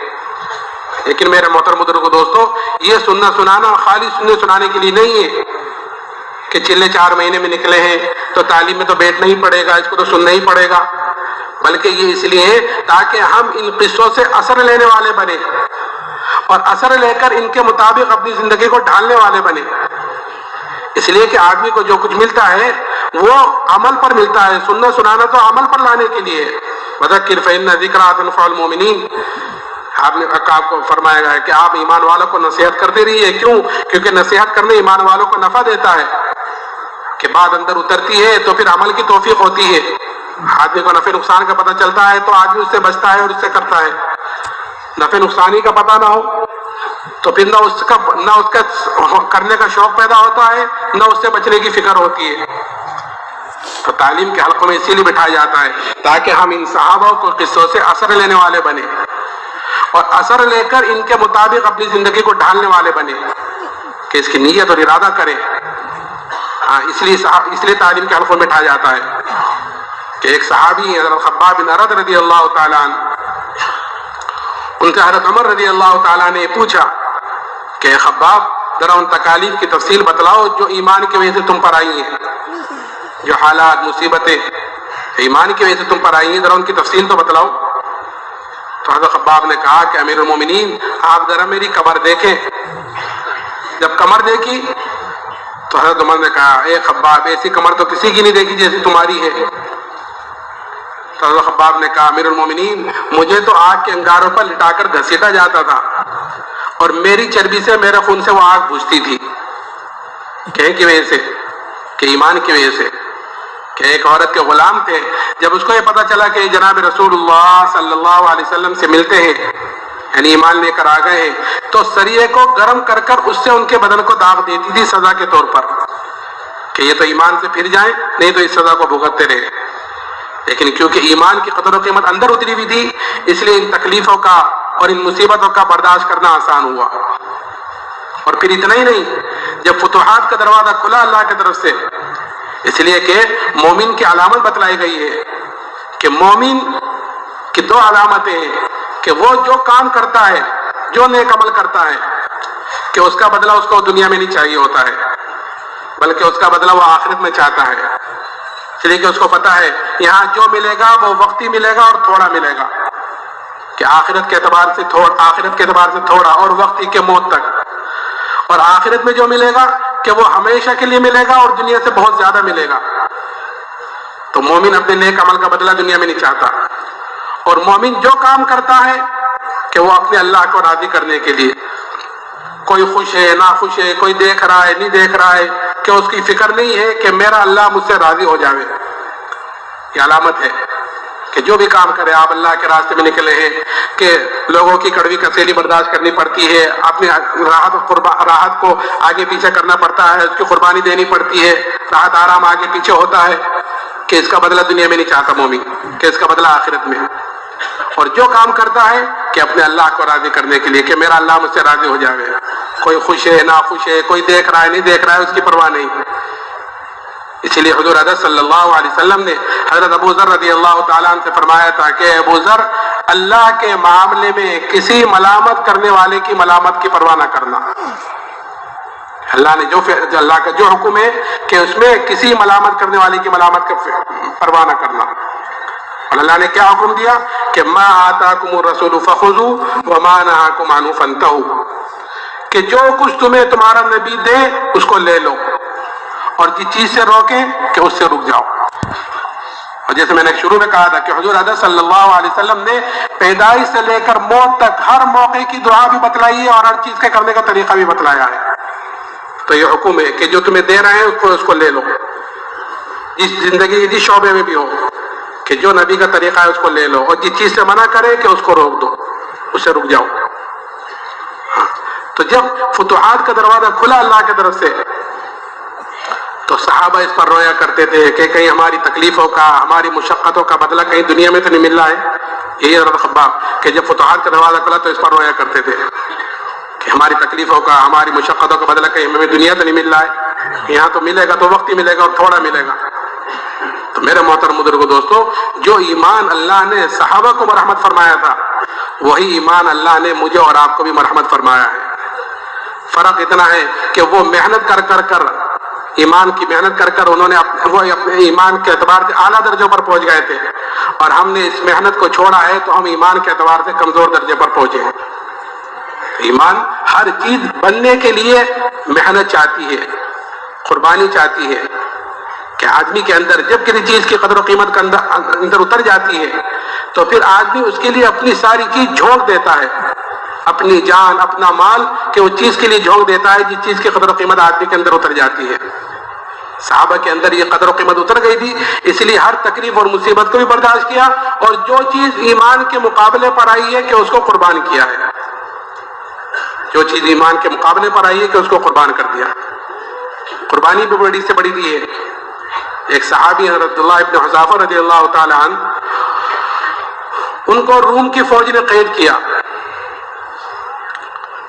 لیکن میرے محترم بزرگو دوستو، یہ سننا سنانا خالی سننے سنانے کے لیے نہیں ہے کہ چلے 4 مہینے میں نکلے ہیں تو تعلیم میں تو بیٹھنا ہی پڑے گا، اس کو تو سننا ہی پڑے گا، بلکہ یہ اس لیے ہے تاکہ ہم ان قصوں سے اثر لینے والے بنے اور اثر لے کر ان کے مطابق اپنی زندگی کو ڈھالنے والے بنے. اس لیے کہ آدمی کو جو کچھ ملتا ہے وہ عمل پر ملتا ہے، سننا سنانا تو عمل پر لانے کے لیے. وذکر فإن الذکریٰ تنفع المؤمنین، آپ کو فرمایا گیا ہے کہ آپ ایمان والوں کو نصیحت کرتے رہیے. کیوں؟ کیونکہ نصیحت کرنے ایمان والوں کو نفع دیتا ہے، کہ بات اندر اترتی ہے تو پھر عمل کی توفیق ہوتی ہے. آدمی کو نفع نقصان کا پتہ چلتا ہے تو آدمی اس سے بچتا ہے اور اس سے کرتا ہے. نفع نقصانی کا پتہ نہ ہو تو پھر نہ اس کا کرنے کا شوق پیدا ہوتا ہے، نہ اس سے بچنے کی فکر ہوتی ہے. تو تعلیم کے حلقوں میں اسی لیے بٹھایا جاتا ہے تاکہ ہم ان صحابہ کو قصوں سے اثر لینے والے بنے اور اثر لے کر ان کے مطابق اپنی زندگی کو ڈھالنے والے بنے کہ اس کی نیت اور ارادہ کریں. اس لیے تعلیم کے حلقوں میں بٹھایا جاتا ہے کہ ایک صحابی حضرت خباب بن ارد رضی اللہ تعالیٰ عنہ، ان سے حضرت عمر رضی اللہ تعالیٰ نے پوچھا کہ خباب ذرا ان تکالیف کی تفصیل بتلاؤ جو ایمان کی وجہ سے تم پر آئی ہیں، جو حالات مصیبتیں ایمان کی وجہ سے تم پر آئی ہیں ذرا ان کی تفصیل تو بتلاؤ. تو حضرت خباب نے کہا کہ امیر المومنین آپ ذرا میری کمر دیکھیں. جب کمر دیکھی تو حضرت عمر نے کہا اے خباب ایسی کمر تو کسی کی نہیں دیکھی جیسی تمہاری ہے. تو حضرت خباب نے کہا امیر المومنین مجھے تو آگ کے انگاروں پر لٹا کر گھسیٹا جاتا تھا اور میری چربی سے میرے خون سے وہ آگ بجھتی تھی. کہے کی وجہ سے کہ ایمان کی وجہ سے کہ ایک عورت کے غلام تھے. جب اس کو یہ پتا چلا کہ جناب رسول اللہ صلی اللہ علیہ وسلم سے ملتے ہیں یعنی ایمان لے کر آ گئے ہیں تو سریے کو گرم کر کر اس سے ان کے بدن کو داغ دیتی تھی سزا کے طور پر کہ یہ تو ایمان سے پھر جائیں نہیں تو اس سزا کو بھگتتے رہے. لیکن کیونکہ ایمان کی قدر و قیمت اندر اتری ہوئی تھی اس لیے ان تکلیفوں کا اور ان مصیبتوں کا برداشت کرنا آسان ہوا. اور پھر اتنا ہی نہیں، جب فتوحات کا دروازہ کھلا اللہ کی طرف سے، اس لیے کہ مومن کی علامت بتلائی گئی ہے کہ مومن کی دو علامتیں ہیں کہ وہ جو کام کرتا ہے، جو نیک عمل کرتا ہے، کہ اس کا بدلہ اس کو دنیا میں نہیں چاہیے ہوتا ہے بلکہ اس کا بدلہ وہ آخرت میں چاہتا ہے. اس لیے کہ اس کو پتا ہے یہاں جو ملے گا وہ وقتی ملے گا اور تھوڑا ملے گا، کہ آخرت کے اعتبار سے تھوڑا اور وقتی کے موت تک. اور آخرت میں جو ملے گا کہ وہ ہمیشہ کے لیے ملے گا اور دنیا سے بہت زیادہ ملے گا. تو مومن اپنے نیک عمل کا بدلہ دنیا میں نہیں چاہتا. اور مومن جو کام کرتا ہے کہ وہ اپنے اللہ کو راضی کرنے کے لیے، کوئی خوش ہے نہ خوش ہے، کوئی دیکھ رہا ہے نہیں دیکھ رہا ہے، کہ اس کی فکر نہیں ہے کہ میرا اللہ مجھ سے راضی ہو جاوے. یہ علامت ہے کہ جو بھی کام کرے آپ اللہ کے راستے میں نکلے ہیں کہ لوگوں کی کڑوی کسیلی برداشت کرنی پڑتی ہے، اپنی راحت کو آگے پیچھے کرنا پڑتا ہے، اس کی قربانی دینی پڑتی ہے، راحت آرام آگے پیچھے ہوتا ہے، کہ اس کا بدلہ دنیا میں نہیں چاہتا مومن، کہ اس کا بدلہ آخرت میں. اور جو کام کرتا ہے کہ اپنے اللہ کو راضی کرنے کے لیے کہ میرا اللہ مجھ سے راضی ہو جاوے، کوئی خوش ہے نہ خوش ہے، کوئی دیکھ رہا ہے نہیں دیکھ رہا ہے، اس کی پرواہ نہیں. اسی لیے حضور اعظم صلی اللہ علیہ وسلم نے حضرت ابو ذر رضی اللہ تعالیٰ عنہ سے فرمایا تھا کہ ابو ذر اللہ کے معاملے میں کسی ملامت کرنے والے کی ملامت کی پرواہ نہ کرنا. اللہ نے اللہ کا جو حکم ہے کہ اس میں کسی ملامت کرنے والے کی ملامت کی پرواہ نہ کرنا. اور اللہ نے کیا حکم دیا کہ ما آتاکم الرسول فخذوا وما نہاکم عنہ فانتہوا، کہ جو کچھ تمہیں تمہارا نبی دے اس کو لے لو اور جس چیز سے روکیں کہ اس سے رک جاؤ. اور جیسے میں نے شروع میں کہا تھا کہ حضور اعظم صلی اللہ علیہ وسلم نے پیدائش سے لے کر موت تک ہر موقع کی دعا بھی بتلائی ہے اور ہر چیز کے کرنے کا طریقہ بھی بتلایا ہے. تو یہ حکم ہے کہ جو تمہیں دے رہے ہیں اس کو لے لو، جس زندگی جس شعبے میں بھی ہو، کہ جو نبی کا طریقہ ہے اس کو لے لو، اور جس چیز سے منع کرے کہ اس کو روک دو، اس سے رک جاؤ. تو جب فتوحات کا دروازہ کھلا اللہ کی طرف سے تو صحابہ اس پر رویا کرتے تھے کہ کہیں ہماری تکلیفوں کا ہماری مشقتوں کا بدلہ کہیں دنیا میں تو نہیں مل رہا ہے. یہی حضرت خباب کہ جب فتوحات کا دروازہ کھلا تو اس پر رویا کرتے تھے کہ ہماری تکلیفوں کا ہماری مشقتوں کا بدلہ کہیں ہمیں دنیا تو نہیں مل رہا ہے، یہاں تو ملے گا تو وقت ہی ملے گا اور تھوڑا ملے گا. تو میرے محترم بزرگوں دوستو، جو ایمان اللہ نے صحابہ کو مرحمت فرمایا تھا وہی ایمان اللہ نے مجھے اور آپ کو بھی مرحمت فرمایا ہے. فرق اتنا ہے کہ وہ محنت کر کر ایمان کی محنت کر انہوں نے وہ اپنے ایمان کے اعتبار سے اعلیٰ درجوں پر پہنچ گئے تھے، اور ہم نے اس محنت کو چھوڑا ہے تو ہم ایمان کے اعتبار سے کمزور درجے پر پہنچے ہیں. ایمان ہر چیز بننے کے لیے محنت چاہتی ہے، قربانی چاہتی ہے، کہ آدمی کے اندر جب کسی چیز کی قدر و قیمت کا اندر اتر جاتی ہے تو پھر آدمی اس کے لیے اپنی ساری چیز جھونک دیتا ہے، اپنی جان اپنا مال کہ اس چیز کے لیے جھونک دیتا ہے جس چیز کی قدر و قیمت آدمی کے اندر اتر جاتی ہے. صحابہ کے اندر یہ قدر و قیمت اتر گئی تھی، اس لیے ہر تکلیف اور مصیبت کو بھی برداشت کیا، اور جو چیز ایمان کے مقابلے پر آئی ہے کہ اس کو قربان کیا ہے، جو چیز ایمان کے مقابلے پر آئی ہے کہ اس کو قربان کر دیا. قربانی بھی بڑی سے بڑی دی ہے. ایک صحابی حضرت عبداللہ ابن حذافہ رضی اللہ تعالی عنہ، ان کو روم کی فوج نے قید کیا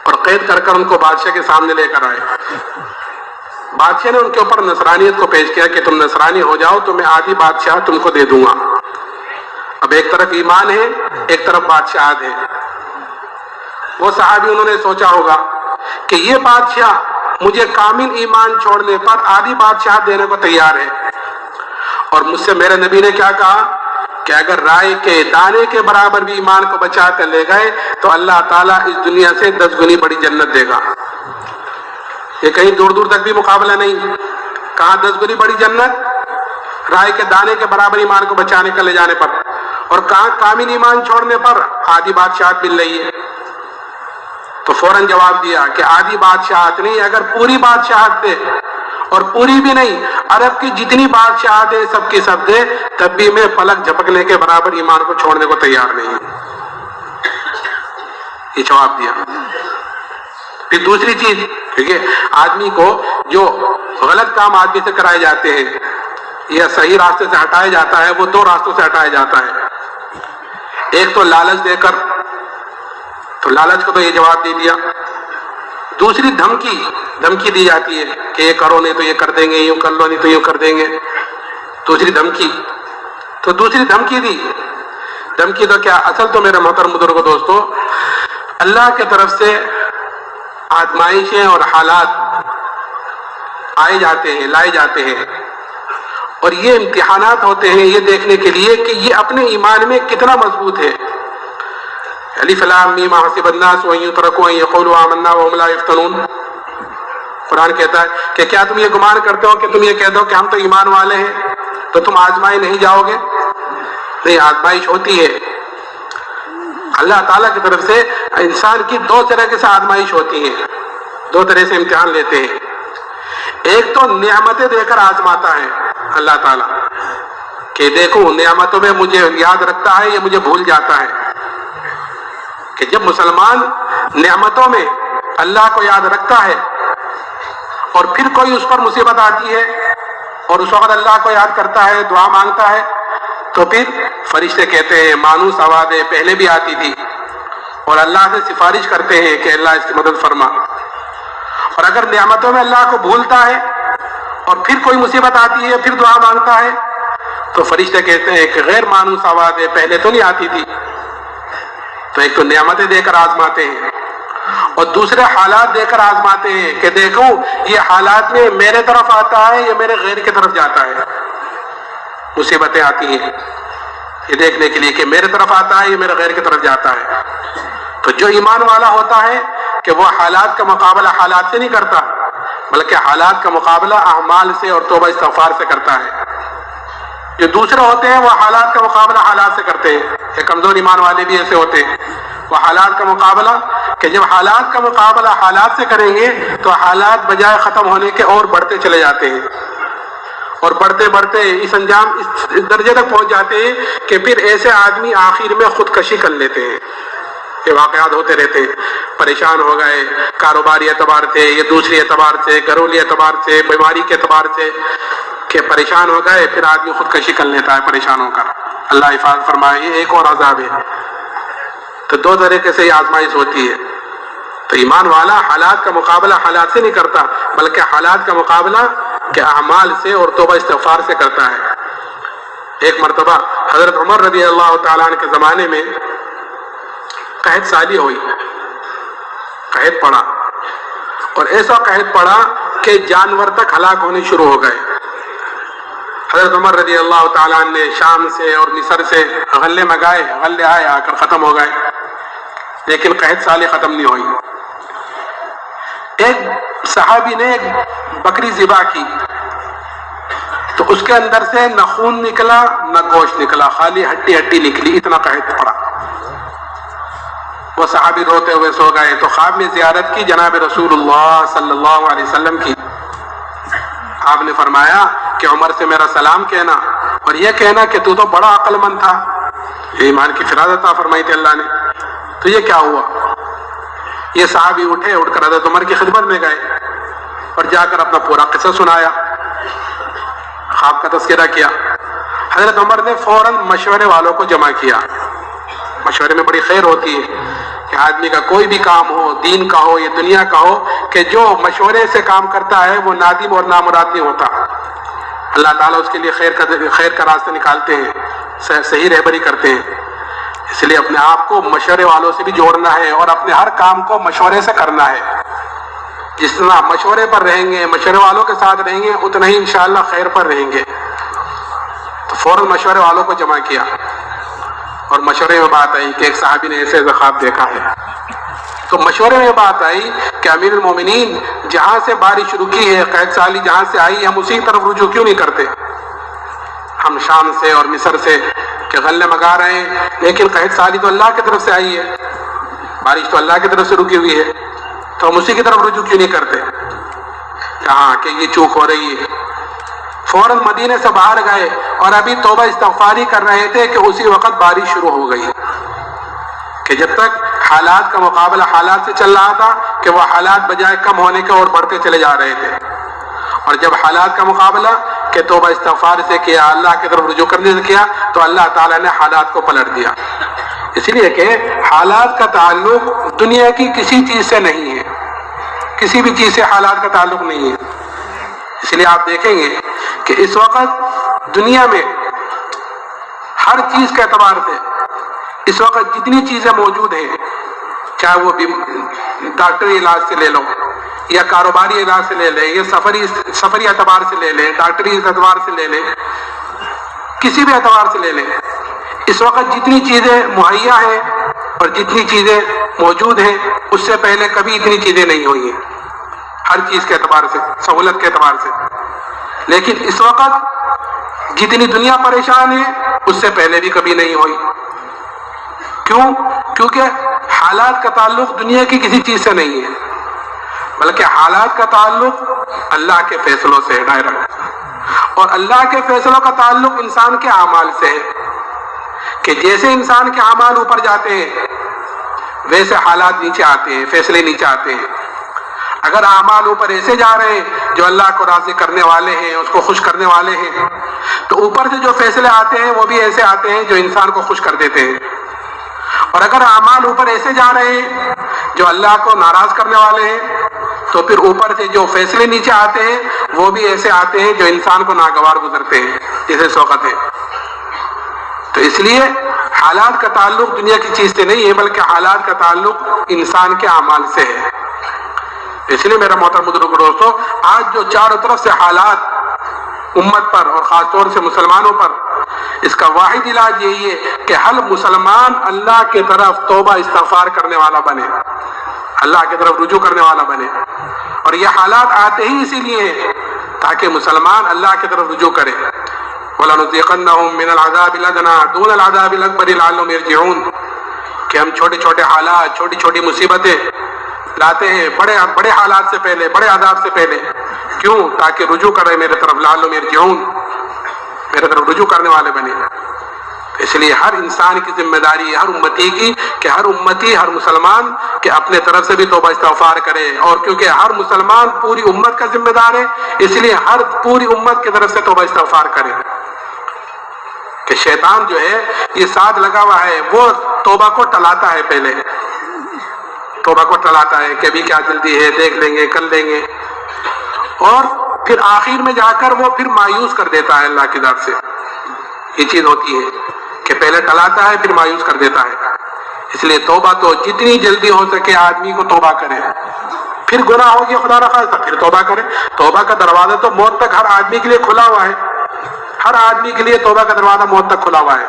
اور قید کر کر ان کو بادشاہ کے سامنے لے کر آئے۔ بادشاہ نے ان کے اوپر نصرانیت کو پیش کیا کہ تم نصرانی ہو جاؤ تو میں آدھی بادشاہ تم کو دے دوں گا۔ اب ایک طرف ایمان ہے، ایک طرف بادشاہت ہے۔ وہ صحابی انہوں نے سوچا ہوگا کہ یہ بادشاہ مجھے کامل ایمان چھوڑنے پر آدھی بادشاہت دینے کو تیار ہے، اور مجھ سے میرے نبی نے کیا کہا کہ اگر رائے کے دانے کے برابر بھی ایمان کو بچا کر لے گئے تو اللہ تعالیٰ اس دنیا سے 10 گنی بڑی جنت دے گا۔ یہ کہیں دور دور تک بھی مقابلہ نہیں، کہاں 10 گنی بڑی جنت رائے کے دانے کے برابر ایمان کو بچانے کا لے جانے پر، اور کہاں کامل ایمان چھوڑنے پر آدھی بادشاہت مل رہی ہے۔ تو فوراً جواب دیا کہ آدھی بادشاہت نہیں، اگر پوری بادشاہت دے، اور پوری بھی نہیں، عرب کی جتنی بادشاہت ہے سب کی سب دے، تب بھی میں پلک جھپکنے کے برابر ایمان کو چھوڑنے کو تیار نہیں ہوں۔ یہ جواب دیا۔ پھر دوسری چیز، ٹھیک ہے، آدمی کو جو غلط کام آدمی سے کرائے جاتے ہیں یا صحیح راستے سے ہٹایا جاتا ہے، وہ 2 راستوں سے ہٹایا جاتا ہے۔ ایک تو لالچ دے کر، تو لالچ کو تو یہ جواب دے دیا۔ دوسری دھمکی دی جاتی ہے کہ یہ کرو نہیں تو یہ کر دیں گے، یوں کر لو نہیں تو یوں کر دیں گے۔ دوسری دھمکی دی۔ دھمکی تو کیا، اصل تو میرے محترم بزرگو دوستو، اللہ کی طرف سے آزمائشیں اور حالات لائے جاتے ہیں، اور یہ امتحانات ہوتے ہیں یہ دیکھنے کے لیے کہ یہ اپنے ایمان میں کتنا مضبوط ہے۔ الف لام میم حسب الناس ان یترکوا ان یقولوا آمنا وهم لا یفتنون۔ قرآن کہتا ہے کہ کیا تم یہ گمان کرتے ہو کہ تم یہ کہہ دو کہ ہم تو ایمان والے ہیں تو تم آزمائے نہیں جاؤ گے؟ نہیں، آزمائش ہوتی ہے۔ اللہ تعالیٰ کی طرف سے انسان کی 2 طرح سے آزمائش ہوتی ہے، 2 طرح سے امتحان لیتے ہیں۔ ایک تو نعمتیں دے کر آزماتا ہے اللہ تعالیٰ کہ دیکھو نعمتوں میں مجھے یاد رکھتا ہے یا مجھے بھول جاتا ہے، کہ جب مسلمان نعمتوں میں اللہ کو یاد رکھتا ہے اور پھر کوئی اس پر مصیبت آتی ہے اور اس وقت اللہ کو یاد کرتا ہے، دعا مانگتا ہے، تو پھر فرشتے کہتے ہیں مانوس آوازیں پہلے بھی آتی تھی، اور اللہ سے سفارش کرتے ہیں کہ اللہ اس کی مدد فرما۔ اور اگر نعمتوں میں اللہ کو بھولتا ہے اور پھر کوئی مصیبت آتی ہے پھر دعا مانگتا ہے، تو فرشتے کہتے ہیں کہ غیر مانوس آوازیں پہلے تو نہیں آتی تھی۔ تو ایک تو نعمتیں دے کر آزماتے ہیں، اور دوسرے حالات دے کر آزماتے ہیں کہ دیکھو یہ حالات میں میرے طرف آتا ہے یا میرے غیر کی طرف جاتا ہے۔ مصیبتیں آتی ہیں یہ دیکھنے کے لیے کہ میرے طرف آتا ہے یا میرے غیر کی طرف جاتا ہے۔ تو جو ایمان والا ہوتا ہے کہ وہ حالات کا مقابلہ حالات سے نہیں کرتا، بلکہ حالات کا مقابلہ اعمال سے اور توبہ استغفار سے کرتا ہے۔ جو دوسرے ہوتے ہیں وہ حالات کا مقابلہ حالات سے کرتے ہیں، یہ کمزور ایمان والے بھی ایسے ہوتے ہیں، وہ حالات کا مقابلہ، کہ جب حالات کا مقابلہ حالات سے کریں گے تو حالات بجائے ختم ہونے کے اور بڑھتے چلے جاتے ہیں، اور بڑھتے اس درجے تک پہنچ جاتے ہیں کہ پھر ایسے آدمی آخر میں خودکشی کر لیتے ہیں۔ یہ واقعات ہوتے رہتے ہیں، پریشان ہو گئے کاروباری اعتبار سے یا دوسری اعتبار سے، گھریلو اعتبار سے، بیماری کے اعتبار سے، کہ پریشان ہو گئے پھر آدمی خودکشی کر لیتا ہے پریشان ہو کر۔ اللہ حفاظت فرمائے، یہ ایک اور عذاب ہے۔ تو 2 طریقے سے یہ آزمائش ہوتی ہے۔ تو ایمان والا حالات کا مقابلہ حالات سے نہیں کرتا، بلکہ حالات کا مقابلہ کہ اعمال سے اور توبہ استغفار سے کرتا ہے۔ ایک مرتبہ حضرت عمر رضی اللہ تعالیٰ عنہ کے زمانے میں قحط سالی ہوئی، قحط پڑا، اور ایسا قحط پڑا کہ جانور تک ہلاک ہونے شروع ہو گئے۔ حضرت عمر رضی اللہ تعالیٰ عنہ نے شام سے اور مصر سے غلے منگائے، غلے آئے، آ کر ختم ہو گئے، لیکن قحط سالی ختم نہیں ہوئی۔ ایک صحابی نے ایک بکری ذبح کی تو اس کے اندر سے نہ خون نکلا نہ گوشت نکلا، خالی ہڈی نکلی، اتنا قحط پڑا۔ وہ صحابی روتے ہوئے سو گئے تو خواب میں زیارت کی جناب رسول اللہ صلی اللہ علیہ وسلم کی۔ آپ نے فرمایا کہ عمر سے میرا سلام کہنا اور یہ کہنا کہ تو بڑا عقل مند تھا۔ یہ ایمان کی فرازت عطا فرمائی تھی اللہ نے۔ تو یہ کیا ہوا؟ یہ صحابی اٹھے، اٹھ کر حضرت عمر کی خدمت میں گئے اور جا کر اپنا پورا قصہ سنایا۔ خواب کا تذکرہ کیا. حضرت عمر نے فوراً مشورے والوں کو جمع کیا. مشورے میں بڑی خیر ہوتی ہے کہ آدمی کا کوئی بھی کام ہو، دین کا ہو یا دنیا کا ہو، کہ جو مشورے سے کام کرتا ہے وہ نادم اور نامراد نہیں ہوتا. اللہ تعالیٰ اس کے لیے خیر کا راستہ نکالتے ہیں، صحیح رہبری کرتے ہیں. اس لیے اپنے آپ کو مشورے والوں سے بھی جوڑنا ہے اور اپنے ہر کام کو مشورے سے کرنا ہے. جتنا مشورے پر رہیں گے، مشورے والوں کے ساتھ رہیں گے، اتنا ہی انشاءاللہ خیر پر رہیں گے. تو فوراً مشورے والوں کو جمع کیا اور مشورے میں بات آئی کہ ایک صحابی نے ایسے خواب دیکھا ہے. تو مشورے میں بات آئی کہ امیر المومنین جہاں سے بارش شروع کی ہے، قحط سالی جہاں سے آئی، ہم اسی طرف رجوع کیوں نہیں کرتے؟ ہم شام سے اور مصر سے کہ غلے منگا رہے ہیں، لیکن قحط سالی تو اللہ کی طرف سے آئی ہے، بارش تو اللہ کی طرف سے رکی ہوئی ہے، تو ہم اسی کی طرف رجوع کیوں نہیں کرتے؟ کہاں کہ یہ چوک ہو رہی ہے. فوراً مدینے سے باہر گئے اور ابھی توبہ استغفاری کر رہے تھے کہ اسی وقت بارش شروع ہو گئی. کہ جب تک حالات کا مقابلہ حالات سے چل رہا تھا کہ وہ حالات بجائے کم ہونے کے اور بڑھتے چلے جا رہے تھے، اور جب حالات کا مقابلہ کہ توبہ استغفار سے کیا، اللہ کی طرف رجوع کرنے سے کیا، تو اللہ تعالیٰ نے حالات کو پلٹ دیا. اس لیے کہ حالات کا تعلق دنیا کی کسی چیز سے نہیں ہے، کسی بھی چیز سے حالات کا تعلق نہیں ہے. اس لیے آپ دیکھیں گے کہ اس وقت دنیا میں ہر چیز کے اعتبار سے اس وقت جتنی چیزیں موجود ہیں، چاہے وہ ڈاکٹری علاج سے لے لو یا کاروباری علاج سے لے لیں یا سفری اعتبار سے لے لیں، ڈاکٹری اعتبار سے لے لیں، کسی بھی اعتبار سے لے لیں، اس وقت جتنی چیزیں مہیا ہیں اور جتنی چیزیں موجود ہیں اس سے پہلے کبھی اتنی چیزیں نہیں ہوئی ہیں، ہر چیز کے اعتبار سے، سہولت کے اعتبار سے. لیکن اس وقت جتنی دنیا پریشان ہے اس سے پہلے بھی کبھی نہیں ہوئی. کیوں؟ کیونکہ حالات کا تعلق دنیا کی کسی چیز سے نہیں ہے، بلکہ حالات کا تعلق اللہ کے فیصلوں سے ہے ڈائریکٹ، اور اللہ کے فیصلوں کا تعلق انسان کے اعمال سے ہے. کہ جیسے انسان کے اعمال اوپر جاتے ہیں ویسے حالات نیچے آتے ہیں، فیصلے نیچے آتے ہیں. اگر اعمال اوپر ایسے جا رہے ہیں جو اللہ کو راضی کرنے والے ہیں، اس کو خوش کرنے والے ہیں، تو اوپر سے جو فیصلے آتے ہیں وہ بھی ایسے آتے ہیں جو انسان کو خوش کر دیتے ہیں. اور اگر اعمال اوپر ایسے جا رہے ہیں جو اللہ کو ناراض کرنے والے ہیں، تو پھر اوپر سے جو فیصلے نیچے آتے ہیں وہ بھی ایسے آتے ہیں جو انسان کو ناگوار گزرتے ہیں، جیسے سوقت ہے. تو اس لیے حالات کا تعلق دنیا کی چیز سے نہیں ہے، بلکہ حالات کا تعلق انسان کے اعمال سے ہے. اس لیے میرا محترم بزرگ دوستو، آج جو چاروں طرف سے حالات امت پر اور خاص طور سے مسلمانوں پر، اس کا واحد علاج یہی ہے کہ ہر مسلمان اللہ کی طرف توبہ استغفار کرنے والا بنے، اللہ کی طرف رجوع کرنے والا بنے. اور یہ حالات آتے ہی اسی لیے ہیں تاکہ مسلمان اللہ کی طرف رجوع کرے. وَلَنُذِيقَنَّهُم مِّنَ الْعَذَابِ الْأَدْنَىٰ دُونَ الْعَذَابِ الْأَكْبَرِ لَعَلَّهُمْ يَرْجِعُونَ. کہ ہم چھوٹے چھوٹے حالات، چھوٹی چھوٹی مصیبتیں لاتے ہیں بڑے حالات سے پہلے، بڑے عذاب سے پہلے. کیوں؟ تاکہ رجوع کرے میرے طرف، لعلہم یرجعون، میرے طرف رجوع کرنے والے بنے. اس لیے ہر انسان کی ذمہ داری ہے، ہر امتی کی، کہ ہر امتی، ہر مسلمان کہ اپنے طرف سے بھی توبہ استغفار کرے. اور کیونکہ ہر مسلمان پوری امت کا ذمہ دار ہے، اس لیے ہر پوری امت کی طرف سے توبہ استغفار کرے. کہ شیطان جو ہے یہ ساتھ لگا ہوا ہے، وہ توبہ کو ٹلاتا ہے، پہلے توبہ کو ٹلاتا ہے کہ ابھی کیا جلدی ہے، دیکھ لیں گے، کر لیں گے، اور پھر آخر میں جا کر وہ پھر مایوس کر دیتا ہے اللہ کی ذات سے. یہ چیز ہوتی ہے کہ پہلے ٹلاتا ہے پھر مایوس کر دیتا ہے. اس لیے توبہ تو جتنی جلدی ہو سکے آدمی کو توبہ کرے. پھر گناہ ہو گیا خدا نخواستہ پھر توبہ کرے. توبہ کا دروازہ تو موت تک ہر آدمی کے لیے کھلا ہوا ہے، ہر آدمی کے لیے توبہ کا دروازہ موت تک کھلا ہوا ہے.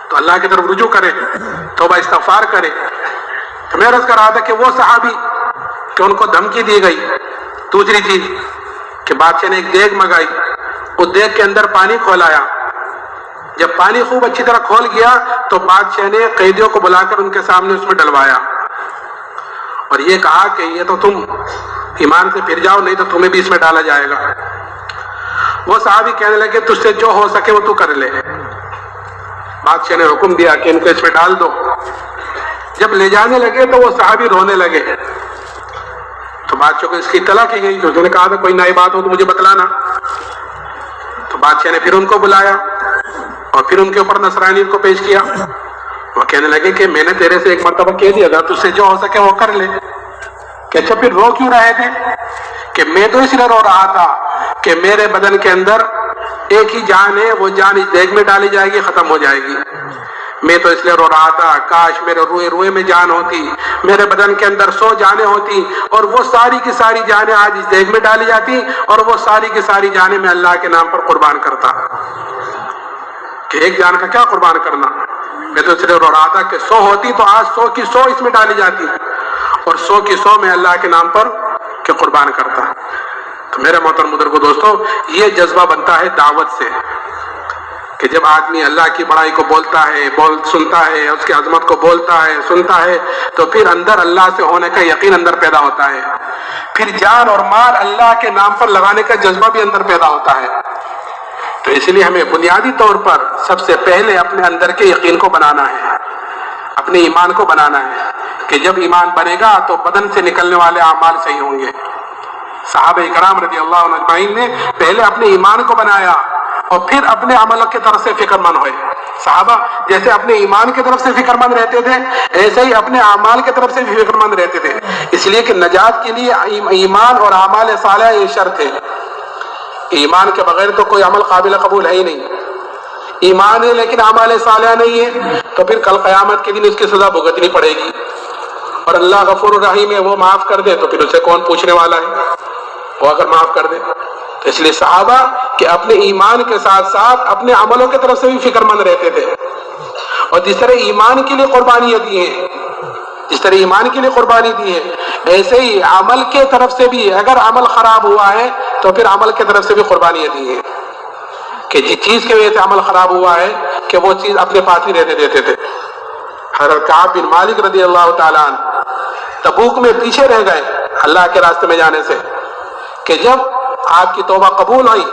تو اللہ کی طرف رجوع کرے، توبہ استغفار کرے. تو میں عرض کر رہا تھا کہ وہ صحابی کہ ان کو دھمکی دی گئی. دوسری چیز کہ بادشاہ نے ایک دیگ منگائی، اس دیگ کے اندر پانی کھولایا. جب پانی خوب اچھی طرح کھول گیا تو بادشاہ نے قیدیوں کو بلا کر ان کے سامنے اس میں ڈلوایا اور یہ کہا کہ یہ تو تم ایمان سے پھر جاؤ، نہیں تو تمہیں بھی اس میں ڈالا جائے گا. وہ صحابی کہنے لگے تجھ سے جو ہو سکے وہ تو کر لے. بادشاہ نے حکم دیا کہ ان کو اس میں ڈال دو. جب لے جانے لگے تو وہ صحابی رونے لگے. تو بادشاہ کو اس کی اطلاع کی گئی، تو انہوں نے کہا تھا کوئی نئی بات ہو تو مجھے بتلانا. بادشاہ نے پھر ان کو بلایا اور پھر ان کے اوپر نصرانیت کو پیش کیا. وہ کہنے لگے کہ میں نے تیرے سے ایک مرتبہ کہہ دیا تھا، تجھ سے جو ہو سکے وہ کر لے. کہ اچھا پھر رو کیوں رہے تھے؟ کہ میں تو اس لیے رو رہا تھا کہ میرے بدن کے اندر ایک ہی جان ہے، وہ جان اس دیگ میں ڈالی جائے گی، ختم ہو جائے گی. میں تو اس لیے رو رہا تھا کاش میرے روئے روئے میں جان ہوتی، میرے بدن کے اندر 100 جانیں ہوتی اور وہ ساری کی ساری جانیں آج اس دیگ میں ڈالی جاتی اور وہ ساری کی ساری جانیں میں اللہ کے نام پر قربان کرتا. کہ ایک جان کا کیا قربان کرنا؟ میں تو اس لیے رو رہا تھا کہ 100 ہوتی تو آج 100 کی 100 اس میں ڈالی جاتی اور 100 کی 100 میں اللہ کے نام پر کہ قربان کرتا. تو میرے محترم بزرگو دوستو، یہ جذبہ بنتا ہے دعوت سے کہ جب آدمی اللہ کی بڑائی کو بولتا ہے، سنتا ہے، اس کی عظمت کو بولتا ہے، سنتا ہے، تو پھر اندر اللہ سے ہونے کا یقین اندر پیدا ہوتا ہے. پھر جان اور مال اللہ کے نام پر لگانے کا جذبہ بھی اندر پیدا ہوتا ہے. تو اس لیے ہمیں بنیادی طور پر سب سے پہلے اپنے اندر کے یقین کو بنانا ہے، اپنے ایمان کو بنانا ہے کہ جب ایمان بنے گا تو بدن سے نکلنے والے اعمال صحیح ہوں گے. صحابہ کرام رضی اللہ عنہ اجمعین نے پہلے اپنے ایمان کو بنایا اور پھر اپنے عمل کی طرف سے فکر مند ہوئے. صحابہ جیسے اپنے ایمان کی طرف سے فکر مند رہتے تھے، ایسے ہی اپنے اعمال کی طرف سے بھی فکر مند رہتے تھے. اس لیے کہ نجات کے لیے ایمان اور اعمال صالحہ یہ شرط ہے. ایمان کے بغیر تو کوئی عمل قابل قبول ہے ہی نہیں. ایمان ہے لیکن اعمال صالحہ نہیں ہے تو پھر کل قیامت کے دن اس کی سزا بھگتنی پڑے گی. اور اللہ غفور الرحیم ہے، وہ معاف کر دے تو پھر اسے کون پوچھنے والا ہے، وہ اگر معاف کر دے. تو اس لیے صحابہ کہ اپنے ایمان کے ساتھ ساتھ اپنے عملوں کی طرف سے بھی فکر مند رہتے تھے. اور جس طرح ایمان کے لیے قربانیاں دی ہیں، جس طرح ایمان کے لیے قربانی دی ہے، ایسے ہی عمل کے طرف سے بھی اگر عمل خراب ہوا ہے تو پھر عمل کی طرف سے بھی قربانیاں دی ہیں. کہ جس چیز کی وجہ سے عمل خراب ہوا ہے کہ وہ چیز اپنے پاس ہی رہنے دیتے تھے. حضرت کعب بن مالک رضی اللہ تعالیٰ عنہ تبوک میں پیچھے رہ گئے اللہ کے راستے میں جانے سے، کہ جب آپ کی توبہ قبول ہوئی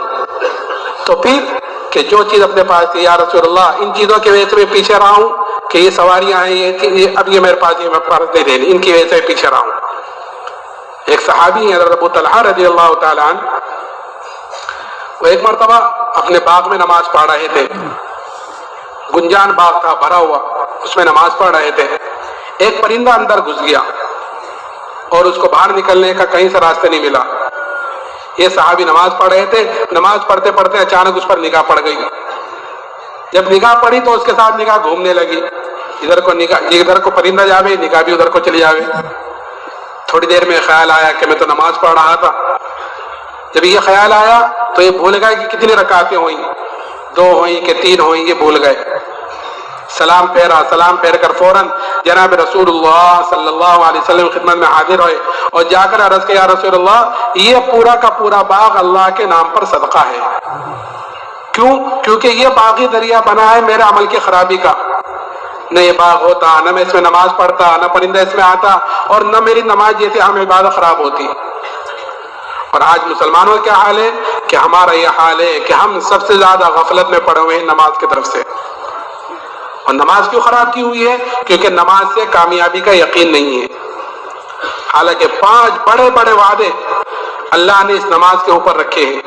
تو پھر کہ جو چیز اپنے پاس تھی، یا رسول اللہ ان چیزوں کی وجہ سے میں پیچھے رہا ہوں کہ یہ سواریاں ہیں، اب یہ میرے پاس نہیں رہی، ان کی وجہ سے پیچھے رہا ہوں. ایک صحابی ہیں حضرت ابو طلحہ رضی اللہ تعالیٰ عنہ، وہ ایک مرتبہ اپنے باغ میں نماز پڑھ رہے تھے. گنجان باغ تھا بھرا ہوا، اس میں نماز پڑھ رہے تھے. ایک پرندہ اندر گھس گیا اور اس کو باہر نکلنے کا کہیں سے راستہ نہیں ملا. یہ صحابی نماز پڑھ رہے تھے، نماز پڑھتے پڑھتے اچانک اس پر نگاہ پڑ گئی. جب نگاہ پڑی تو اس کے ساتھ نگاہ گھومنے لگی، ادھر کو پرندہ جاوے نگاہ بھی ادھر کو چلی جاوے. تھوڑی دیر میں خیال آیا کہ میں تو نماز پڑھ رہا تھا. جب یہ خیال آیا تو یہ بھول گئے کہ کتنی رکعتیں ہوئیں، 2 ہوئیں کہ 3 ہوئیں، یہ بھول گئے. سلام پھیرا، سلام پھیر کر فوراً جناب رسول اللہ صلی اللہ علیہ وسلم خدمت میں حاضر ہوئے اور جا کر عرض کیا، یا رسول اللہ یہ پورا کا پورا باغ اللہ کے نام پر صدقہ ہے. کیوں؟ کیونکہ یہ باغی دریا بنا ہے میرے عمل کی خرابی کا. نہ یہ باغ ہوتا، نہ میں اس میں نماز پڑھتا، نہ پرندہ اس میں آتا اور نہ میری نماز جیسے عام عبادت خراب ہوتی. اور آج مسلمانوں کا کیا حال ہے کہ ہمارا یہ حال ہے کہ ہم سب سے زیادہ غفلت میں پڑے ہوئے ہیں نماز کی طرف سے. اور نماز کیوں خراب کی ہوئی ہے؟ کیونکہ نماز سے کامیابی کا یقین نہیں ہے. حالانکہ 5 بڑے بڑے وعدے اللہ نے اس نماز کے اوپر رکھے ہیں.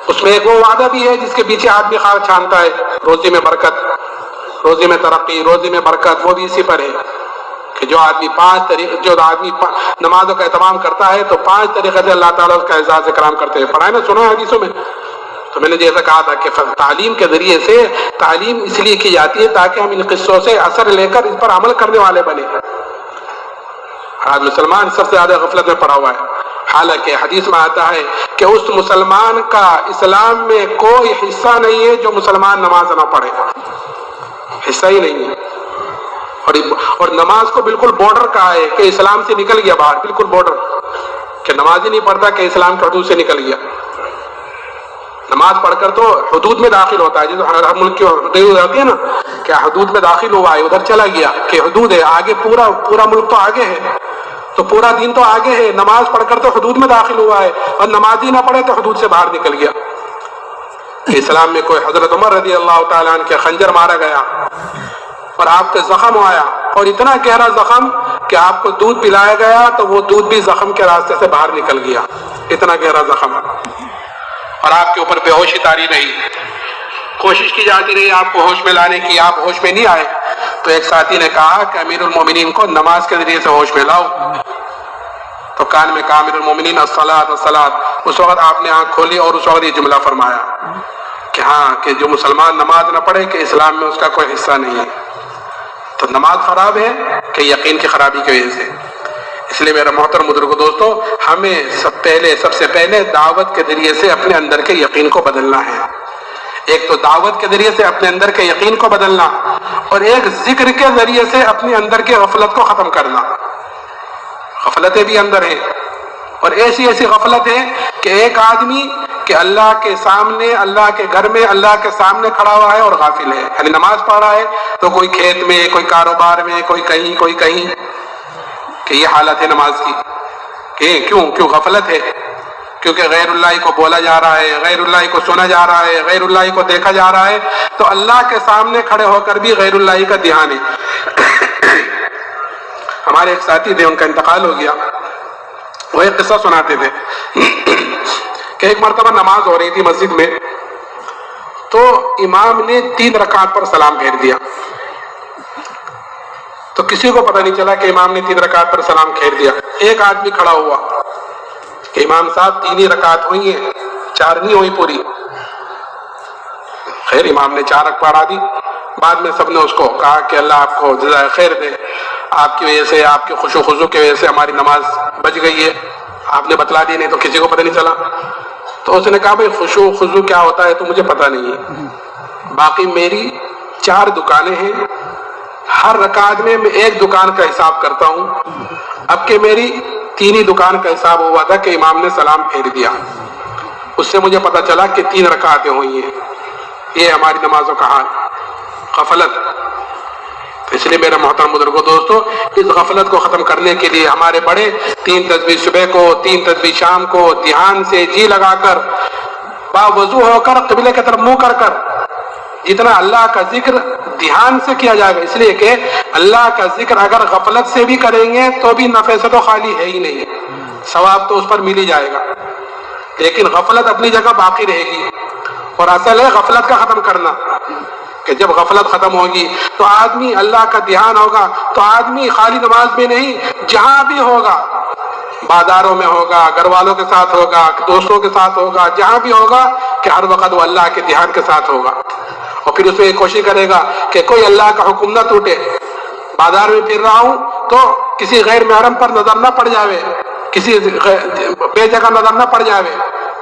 اس میں ایک وہ وعدہ بھی ہے جس کے پیچھے آدمی خواہ چھانتا ہے، روزی میں برکت، روزی میں ترقی، روزی میں برکت، وہ بھی اسی پر ہے کہ جو آدمی 5 طریقے، جو آدمی نمازوں کا اہتمام کرتا ہے تو 5 طریقے سے اللہ تعالیٰ اس کا اعزاز اکرام کرتے ہیں. پڑھا ہے نا، سنا ہے حدیثوں میں. تو میں نے جیسا کہا تھا کہ تعلیم کے ذریعے سے تعلیم اس لیے کی جاتی ہے تاکہ ہم ان قصوں سے اثر لے کر اس پر عمل کرنے والے بنے. آج مسلمان سب سے زیادہ غفلت میں پڑا ہوا ہے. حالانکہ حدیث میں آتا ہے کہ اس مسلمان کا اسلام میں کوئی حصہ نہیں ہے جو مسلمان نماز نہ پڑھے، حصہ ہی نہیں ہے. اور نماز کو بالکل بارڈر کہا ہے کہ اسلام سے نکل گیا باہر، بالکل بارڈر، کہ نماز ہی نہیں پڑھتا کہ اسلام کے حدود سے نکل گیا. نماز پڑھ کر تو حدود میں داخل ہوتا ہے، جیسے ہر ملک کی حدود ہوتی ہے نا، کہ حدود میں داخل ہوا ہے، ادھر چلا گیا کہ حدود ہے، آگے پورا ملک تو آگے ہے، تو پورا دین تو آگے ہے. نماز پڑھ کر تو حدود میں داخل ہوا ہے اور نماز ہی نہ پڑھے تو حدود سے باہر نکل گیا. اسلام میں کوئی حضرت عمر رضی اللہ تعالیٰ عنہ کے خنجر مارا گیا اور آپ کے زخم آیا، اور اتنا گہرا زخم کہ آپ کو دودھ پلایا گیا تو وہ دودھ بھی زخم کے راستے سے باہر نکل گیا، اتنا گہرا زخم. اور آپ کے اوپر بے ہوشی طاری رہی، کوشش کی جاتی رہی آپ کو ہوش میں لانے کی، آپ ہوش میں نہیں آئے، تو ایک ساتھی نے کہا کہ امیر المومنین کو نماز کے ذریعے سے ہوش میں لاؤ، تو کان میں کہا امیر المومنین الصلاۃ الصلاۃ، اس وقت آپ نے آنکھ کھولی اور اس وقت یہ جملہ فرمایا کہ ہاں کہ جو مسلمان نماز نہ پڑھے کہ اسلام میں اس کا کوئی حصہ نہیں ہے۔ تو نماز خراب ہے کہ یقین کی خرابی کی وجہ سے؟ اس لیے میرا محترم بزرگو دوستو، ہمیں سب سے پہلے دعوت کے ذریعے سے اپنے اندر کے یقین کو بدلنا ہے۔ ایک تو دعوت کے ذریعے سے اپنے اندر کے یقین کو بدلنا، اور ایک ذکر کے ذریعے سے اپنے اندر کے غفلت کو ختم کرنا۔ غفلتیں بھی اندر ہیں، اور ایسی غفلت ہے کہ ایک آدمی کہ اللہ کے سامنے، اللہ کے گھر میں اللہ کے سامنے کھڑا ہوا ہے اور غافل ہے، یعنی نماز پڑھ رہا ہے تو کوئی کھیت میں، کوئی کاروبار میں، کوئی کہیں، کہ یہ حالت ہے نماز کی۔ کہ کیوں غفلت ہے؟ کیونکہ غیر اللہ کو بولا جا رہا ہے، غیر اللہ کو سنا جا رہا ہے، غیر اللہ کو دیکھا جا رہا ہے، تو اللہ کے سامنے کھڑے ہو کر بھی غیر اللہ کا دھیان ہے۔ ہمارے ایک ساتھی تھے، ان کا انتقال ہو گیا، وہ ایک قصہ سناتے تھے کہ ایک مرتبہ نماز ہو رہی تھی مسجد میں، تو امام نے 3 رکعت پر سلام پھیر دیا، تو کسی کو پتہ نہیں چلا کہ امام نے 3 رکعت پر سلام پھیر دیا۔ ایک آدمی کھڑا ہوا کہ امام صاحب 3 ہی رکعت ہوئی ہیں، 4 نہیں ہوئی پوری۔ خیر امام نے 4 رکعت پڑھا دی، بعد میں سب نے اس کو کہا کہ اللہ آپ کو جزائے خیر دے، آپ کی وجہ سے، آپ کے خشوع و خضوع کی وجہ سے ہماری نماز بچ گئی ہے، آپ نے بتلا دی، نہیں تو کسی کو پتہ نہیں چلا۔ تو اس نے کہا بھائی خشوع و خضوع کیا ہوتا ہے تو مجھے پتہ نہیں ہے، باقی میری 4 دکانیں ہیں، ہر رکعت میں ایک دکان کا حساب کرتا ہوں، اب کہ میری 3 ہی دکان کا حساب ہوا تھا کہ امام نے سلام پھیر دیا، اس سے مجھے پتہ چلا کہ 3 رکعتیں ہوئی ہیں۔ یہ ہماری نمازوں کا حال، غفلت۔ اس لیے میرا محترم بزرگو دوستو، اس غفلت کو ختم کرنے کے لیے ہمارے بڑے 3 تسبیح صبح کو، 3 تسبیح شام کو دھیان سے جی لگا کر، باوضو ہو کر، قبلے کی طرف منہ کر کر، جتنا اللہ کا ذکر دھیان سے کیا جائے گا، اس لیے کہ اللہ کا ذکر اگر غفلت سے بھی کریں گے تو بھی نفع سے تو خالی ہے ہی نہیں، ثواب تو اس پر مل ہی جائے گا، لیکن غفلت اپنی جگہ باقی رہے گی۔ اور اصل ہے غفلت کا ختم کرنا، کہ جب غفلت ختم ہوگی تو آدمی اللہ کا دھیان ہوگا، تو آدمی خالی نماز میں نہیں، جہاں بھی ہوگا، بازاروں میں ہوگا، گھر والوں کے ساتھ ہوگا، دوستوں کے ساتھ ہوگا، جہاں بھی ہوگا کہ ہر وقت وہ اللہ کے دھیان کے ساتھ ہوگا، اور پھر اس میں کوشش کرے گا کہ کوئی اللہ کا حکم نہ ٹوٹے۔ بازار میں پھر رہا ہوں تو کسی غیر محرم پر نظر نہ پڑ جاوے، کسی بے جگہ نظر نہ پڑ جاوے،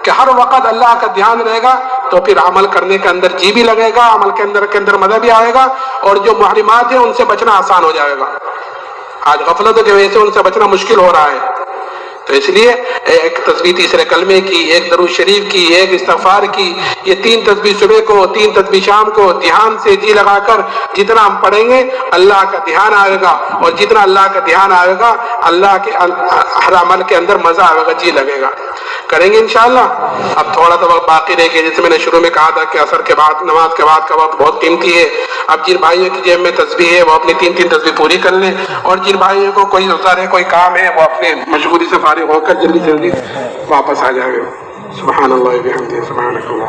کہ ہر وقت اللہ کا دھیان رہے گا، تو پھر عمل کرنے کے اندر جی بھی لگے گا، عمل کے اندر مزہ بھی آئے گا، اور جو محرمات ہیں ان سے بچنا آسان ہو جائے گا۔ آج غفلت کی وجہ سے ان سے بچنا مشکل ہو رہا ہے، تو اس لیے ایک تسبیح تیسرے کلمے کی، ایک درود شریف کی، ایک استغفار کی، یہ 3 تسبیح صبح کو، 3 تسبیح شام کو دھیان سے جی لگا کر جتنا ہم پڑھیں گے اللہ کا دھیان آئے گا، اور جتنا اللہ کا دھیان آئے گا اللہ کے ہر عمل کے اندر مزہ آئے گا، جی لگے گا۔ کریں گے انشاءاللہ۔ اب تھوڑا سا وقت باقی رہ گیا، جیسے میں نے شروع میں کہا تھا کہ عصر کے بعد، نماز کے بعد کا وقت بہت قیمتی ہے۔ اب جن بھائیوں کی جیب میں تسبیح ہے وہ اپنی 3 تسبیح پوری کر لیں، اور جن بھائیوں کو کوئی عذر ہے، کوئی کام ہے، وہ اپنے مشغولی سے فارغ ہو کر جلدی واپس آ جائے گا۔ سبحان اللہ و بحمدہ، سبحانک اللہ۔